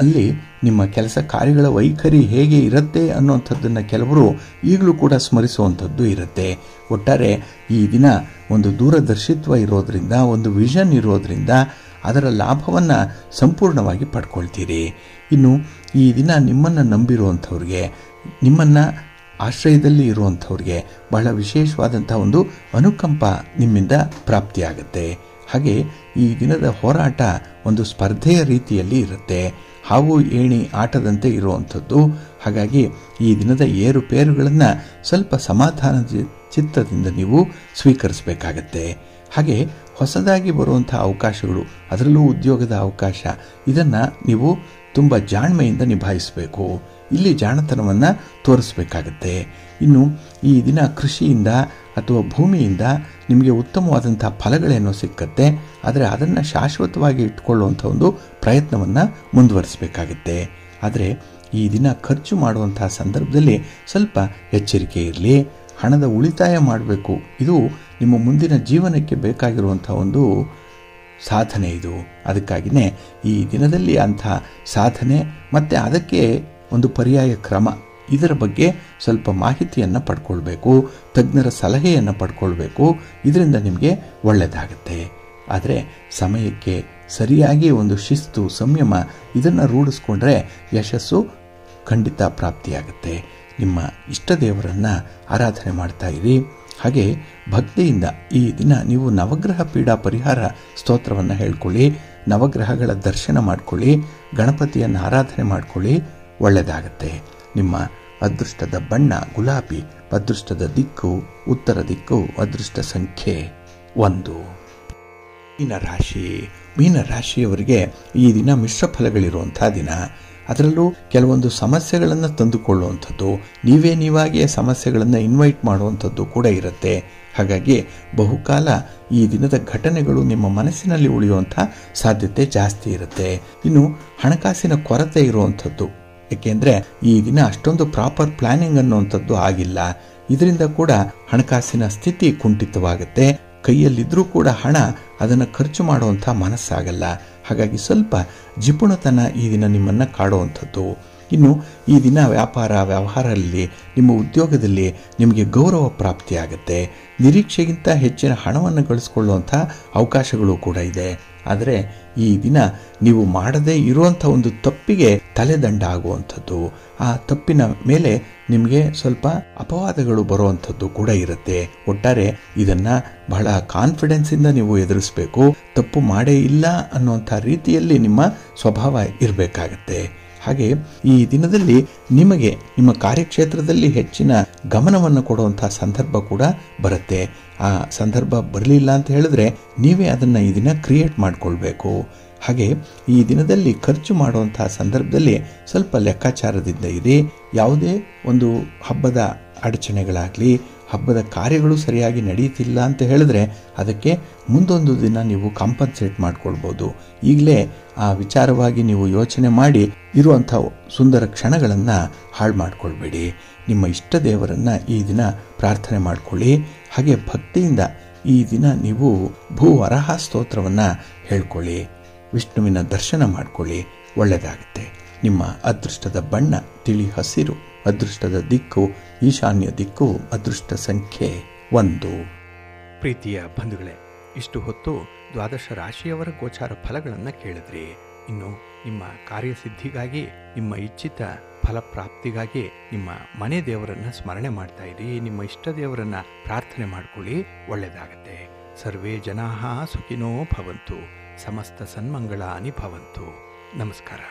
ಅಲ್ಲಿ ನಿಮ್ಮ ಕೆಲಸ ಕಾರ್ಯಗಳ ವೈಖರಿ ಹೇಗೆ ಇರುತ್ತೆ ಅನ್ನುವಂಥದ್ದನ್ನು ಕೆಲವರು ಈಗಲೂ ಕೂಡ ಸ್ಮರಿಸುವಂಥದ್ದು ಇರುತ್ತೆ. ಒಟ್ಟಾರೆ ಈ ದಿನ ಒಂದು ದೂರದರ್ಶಿತ್ವ ಇರೋದರಿಂದ, ಒಂದು ವಿಷನ್ ಇರೋದರಿಂದ ಅದರ ಲಾಭವನ್ನು ಸಂಪೂರ್ಣವಾಗಿ ಪಡ್ಕೊಳ್ತೀರಿ. ಇನ್ನು ಈ ದಿನ ನಿಮ್ಮನ್ನು ನಂಬಿರುವಂಥವ್ರಿಗೆ, ನಿಮ್ಮನ್ನು ಆಶ್ರಯದಲ್ಲಿ ಇರುವಂಥವ್ರಿಗೆ ಬಹಳ ವಿಶೇಷವಾದಂಥ ಒಂದು ಅನುಕಂಪ ನಿಮ್ಮಿಂದ ಪ್ರಾಪ್ತಿಯಾಗುತ್ತೆ. ಹಾಗೆ ಈ ದಿನದ ಹೋರಾಟ ಒಂದು ಸ್ಪರ್ಧೆಯ ರೀತಿಯಲ್ಲಿ ಇರುತ್ತೆ, ಹಾವು ಏಣಿ ಆಟದಂತೆ ಇರುವಂಥದ್ದು. ಹಾಗಾಗಿ ಈ ದಿನದ ಏರುಪೇರುಗಳನ್ನು ಸ್ವಲ್ಪ ಸಮಾಧಾನದ ಚಿತ್ತದಿಂದ ನೀವು ಸ್ವೀಕರಿಸಬೇಕಾಗತ್ತೆ. ಹಾಗೆ ಹೊಸದಾಗಿ ಬರುವಂಥ ಅವಕಾಶಗಳು, ಅದರಲ್ಲೂ ಉದ್ಯೋಗದ ಅವಕಾಶ, ಇದನ್ನು ನೀವು ತುಂಬ ಜಾಣ್ಮೆಯಿಂದ ನಿಭಾಯಿಸಬೇಕು. ಇಲ್ಲಿ ಜಾಣತನವನ್ನು ತೋರಿಸಬೇಕಾಗತ್ತೆ. ಇನ್ನು ಈ ದಿನ ಕೃಷಿಯಿಂದ ಅಥವಾ ಭೂಮಿಯಿಂದ ನಿಮಗೆ ಉತ್ತಮವಾದಂಥ ಫಲಗಳೇನೋ ಸಿಕ್ಕತ್ತೆ, ಆದರೆ ಅದನ್ನು ಶಾಶ್ವತವಾಗಿ ಇಟ್ಕೊಳ್ಳುವಂಥ ಒಂದು ಪ್ರಯತ್ನವನ್ನು ಮುಂದುವರಿಸಬೇಕಾಗತ್ತೆ. ಆದರೆ ಈ ದಿನ ಖರ್ಚು ಮಾಡುವಂಥ ಸಂದರ್ಭದಲ್ಲಿ ಸ್ವಲ್ಪ ಎಚ್ಚರಿಕೆ ಇರಲಿ. ಹಣದ ಉಳಿತಾಯ ಮಾಡಬೇಕು. ಇದು ನಿಮ್ಮ ಮುಂದಿನ ಜೀವನಕ್ಕೆ ಬೇಕಾಗಿರುವಂಥ ಒಂದು ಸಾಧನೆ ಇದು. ಅದಕ್ಕಾಗಿಯೇ ಈ ದಿನದಲ್ಲಿ ಅಂಥ ಸಾಧನೆ ಮತ್ತು ಅದಕ್ಕೆ ಒಂದು ಪರ್ಯಾಯ ಕ್ರಮ, ಇದರ ಬಗ್ಗೆ ಸ್ವಲ್ಪ ಮಾಹಿತಿಯನ್ನು ಪಡ್ಕೊಳ್ಬೇಕು, ತಜ್ಞರ ಸಲಹೆಯನ್ನು ಪಡ್ಕೊಳ್ಬೇಕು. ಇದರಿಂದ ನಿಮಗೆ ಒಳ್ಳೆಯದಾಗುತ್ತೆ. ಆದರೆ ಸಮಯಕ್ಕೆ ಸರಿಯಾಗಿ ಒಂದು ಶಿಸ್ತು, ಸಂಯಮ ಇದನ್ನು ರೂಢಿಸ್ಕೊಂಡ್ರೆ ಯಶಸ್ಸು ಖಂಡಿತ ಪ್ರಾಪ್ತಿಯಾಗುತ್ತೆ. ನಿಮ್ಮ ಇಷ್ಟ ದೇವರನ್ನು ಆರಾಧನೆ ಮಾಡ್ತಾ ಇರಿ. ಹಾಗೆ ಭಕ್ತಿಯಿಂದ ಈ ದಿನ ನೀವು ನವಗ್ರಹ ಪೀಡಾ ಪರಿಹಾರ ಸ್ತೋತ್ರವನ್ನು ಹೇಳ್ಕೊಳ್ಳಿ, ನವಗ್ರಹಗಳ ದರ್ಶನ ಮಾಡ್ಕೊಳ್ಳಿ, ಗಣಪತಿಯನ್ನು ಆರಾಧನೆ ಮಾಡ್ಕೊಳ್ಳಿ. ಒಳ್ಳೆಯದಾಗತ್ತೆ. ನಿಮ್ಮ ಅದೃಷ್ಟದ ಬಣ್ಣ ಗುಲಾಬಿ, ಅದೃಷ್ಟದ ದಿಕ್ಕು ಉತ್ತರ ದಿಕ್ಕು, ಅದೃಷ್ಟ ಸಂಖ್ಯೆ 1. ಮೀನರಾಶಿ. ಮೀನರಾಶಿಯವರಿಗೆ ಈ ದಿನ ಮಿಶ್ರ ಫಲಗಳಿರುವಂಥ ದಿನ. ಅದರಲ್ಲೂ ಕೆಲವೊಂದು ಸಮಸ್ಯೆಗಳನ್ನು ತಂದುಕೊಳ್ಳುವಂಥದ್ದು, ನೀವಾಗಿಯೇ ಸಮಸ್ಯೆಗಳನ್ನು ಇನ್ವೈಟ್ ಮಾಡುವಂಥದ್ದು ಕೂಡ ಇರುತ್ತೆ. ಹಾಗಾಗಿ ಬಹುಕಾಲ ಈ ದಿನದ ಘಟನೆಗಳು ನಿಮ್ಮ ಮನಸ್ಸಿನಲ್ಲಿ ಉಳಿಯುವಂಥ ಸಾಧ್ಯತೆ ಜಾಸ್ತಿ ಇರುತ್ತೆ. ಇನ್ನು ಹಣಕಾಸಿನ ಕೊರತೆ ಇರುವಂಥದ್ದು, ಏಕೆಂದರೆ ಈ ದಿನ ಅಷ್ಟೊಂದು ಪ್ರಾಪರ್ ಪ್ಲಾನಿಂಗ್ ಅನ್ನುವಂಥದ್ದು ಆಗಿಲ್ಲ. ಇದರಿಂದ ಕೂಡ ಹಣಕಾಸಿನ ಸ್ಥಿತಿ ಕುಂಠಿತವಾಗುತ್ತೆ. ಕೈಯಲ್ಲಿದ್ದರೂ ಕೂಡ ಹಣ ಅದನ್ನು ಖರ್ಚು ಮಾಡುವಂಥ ಮನಸ್ಸಾಗಲ್ಲ. ಹಾಗಾಗಿ ಸ್ವಲ್ಪ ಜಿಪುಣತನ ಈ ದಿನ ನಿಮ್ಮನ್ನು ಕಾಡುವಂಥದ್ದು. ಇನ್ನು ಈ ದಿನ ವ್ಯವಹಾರದಲ್ಲಿ, ನಿಮ್ಮ ಉದ್ಯೋಗದಲ್ಲಿ ನಿಮಗೆ ಗೌರವ ಪ್ರಾಪ್ತಿಯಾಗುತ್ತೆ. ನಿರೀಕ್ಷೆಗಿಂತ ಹೆಚ್ಚಿನ ಹಣವನ್ನು ಗಳಿಸ್ಕೊಳ್ಳುವಂಥ ಅವಕಾಶಗಳು ಕೂಡ ಇದೆ. ಆದರೆ ಈ ದಿನ ನೀವು ಮಾಡದೇ ಇರುವಂಥ ಒಂದು ತಪ್ಪಿಗೆ ತಲೆದಂಡ ಆಗುವಂಥದ್ದು, ಆ ತಪ್ಪಿನ ಮೇಲೆ ನಿಮಗೆ ಸ್ವಲ್ಪ ಅಪವಾದಗಳು ಬರುವಂಥದ್ದು ಕೂಡ ಇರುತ್ತೆ. ಒಟ್ಟಾರೆ ಇದನ್ನು ಬಹಳ ಕಾನ್ಫಿಡೆನ್ಸಿಂದ ನೀವು ಎದುರಿಸಬೇಕು. ತಪ್ಪು ಮಾಡೇ ಇಲ್ಲ ಅನ್ನುವಂಥ ರೀತಿಯಲ್ಲಿ ನಿಮ್ಮ ಸ್ವಭಾವ ಇರಬೇಕಾಗತ್ತೆ. ಹಾಗೆ ಈ ದಿನದಲ್ಲಿ ನಿಮಗೆ ನಿಮ್ಮ ಕಾರ್ಯಕ್ಷೇತ್ರದಲ್ಲಿ ಹೆಚ್ಚಿನ ಗಮನವನ್ನು ಕೊಡುವಂಥ ಸಂದರ್ಭ ಕೂಡ ಬರುತ್ತೆ. ಆ ಸಂದರ್ಭ ಬರಲಿಲ್ಲ ಅಂತ ಹೇಳಿದ್ರೆ ನೀವೇ ಅದನ್ನು ಈ ದಿನ ಕ್ರಿಯೇಟ್ ಮಾಡಿಕೊಳ್ಬೇಕು. ಹಾಗೆ ಈ ದಿನದಲ್ಲಿ ಖರ್ಚು ಮಾಡುವಂಥ ಸಂದರ್ಭದಲ್ಲಿ ಸ್ವಲ್ಪ ಲೆಕ್ಕಾಚಾರದಿಂದ ಇರಿ. ಯಾವುದೇ ಒಂದು ಹಬ್ಬದ ಅಡಚಣೆಗಳಾಗಲಿ, ಹಬ್ಬದ ಕಾರ್ಯಗಳು ಸರಿಯಾಗಿ ನಡೆಯುತ್ತಿಲ್ಲ ಅಂತ ಹೇಳಿದ್ರೆ ಅದಕ್ಕೆ ಮುಂದೊಂದು ದಿನ ನೀವು ಕಾಂಪನ್ಸೇಟ್ ಮಾಡ್ಕೊಳ್ಬೋದು. ಈಗಲೇ ಆ ವಿಚಾರವಾಗಿ ನೀವು ಯೋಚನೆ ಮಾಡಿ ಇರುವಂಥ ಸುಂದರ ಕ್ಷಣಗಳನ್ನು ಹಾಳು ಮಾಡ್ಕೊಳ್ಬೇಡಿ. ನಿಮ್ಮ ಇಷ್ಟ ದೇವರನ್ನು ಈ ದಿನ ಪ್ರಾರ್ಥನೆ ಮಾಡಿಕೊಳ್ಳಿ. ಹಾಗೆ ಭಕ್ತಿಯಿಂದ ಈ ದಿನ ನೀವು ಭೂವರಾಹ ಸ್ತೋತ್ರವನ್ನು ಹೇಳ್ಕೊಳ್ಳಿ, ವಿಷ್ಣುವಿನ ದರ್ಶನ ಮಾಡಿಕೊಳ್ಳಿ. ಒಳ್ಳೆಯದಾಗುತ್ತೆ. ನಿಮ್ಮ ಅದೃಷ್ಟದ ಬಣ್ಣ ತಿಳಿ ಹಸಿರು, ಅದೃಷ್ಟದ ದಿಕ್ಕು ಈಶಾನ್ಯ ದಿಕ್ಕು, ಅದೃಷ್ಟ ಸಂಖ್ಯೆ 1. ಪ್ರೀತಿಯ ಬಂಧುಗಳೇ, ಇಷ್ಟು ಹೊತ್ತು ದ್ವಾದಶ ರಾಶಿಯವರ ಗೋಚಾರ ಫಲಗಳನ್ನು ಕೇಳಿದ್ರಿ. ಇನ್ನು ನಿಮ್ಮ ಕಾರ್ಯಸಿದ್ಧಿಗಾಗಿ, ನಿಮ್ಮ ಇಚ್ಛಿತ ಫಲಪ್ರಾಪ್ತಿಗಾಗಿ ನಿಮ್ಮ ಮನೆ ದೇವರನ್ನು ಸ್ಮರಣೆ ಮಾಡ್ತಾ ಇರಿ. ನಿಮ್ಮ ಇಷ್ಟ ದೇವರನ್ನು ಪ್ರಾರ್ಥನೆ ಮಾಡ್ಕೊಳ್ಳಿ. ಒಳ್ಳೆಯದಾಗತ್ತೆ. ಸರ್ವೇ ಜನಾಃ ಸುಖಿನೋ ಭವಂತು, ಸಮಸ್ತ ಸನ್ಮಂಗಳಾನಿ ಭವಂತು. ನಮಸ್ಕಾರ.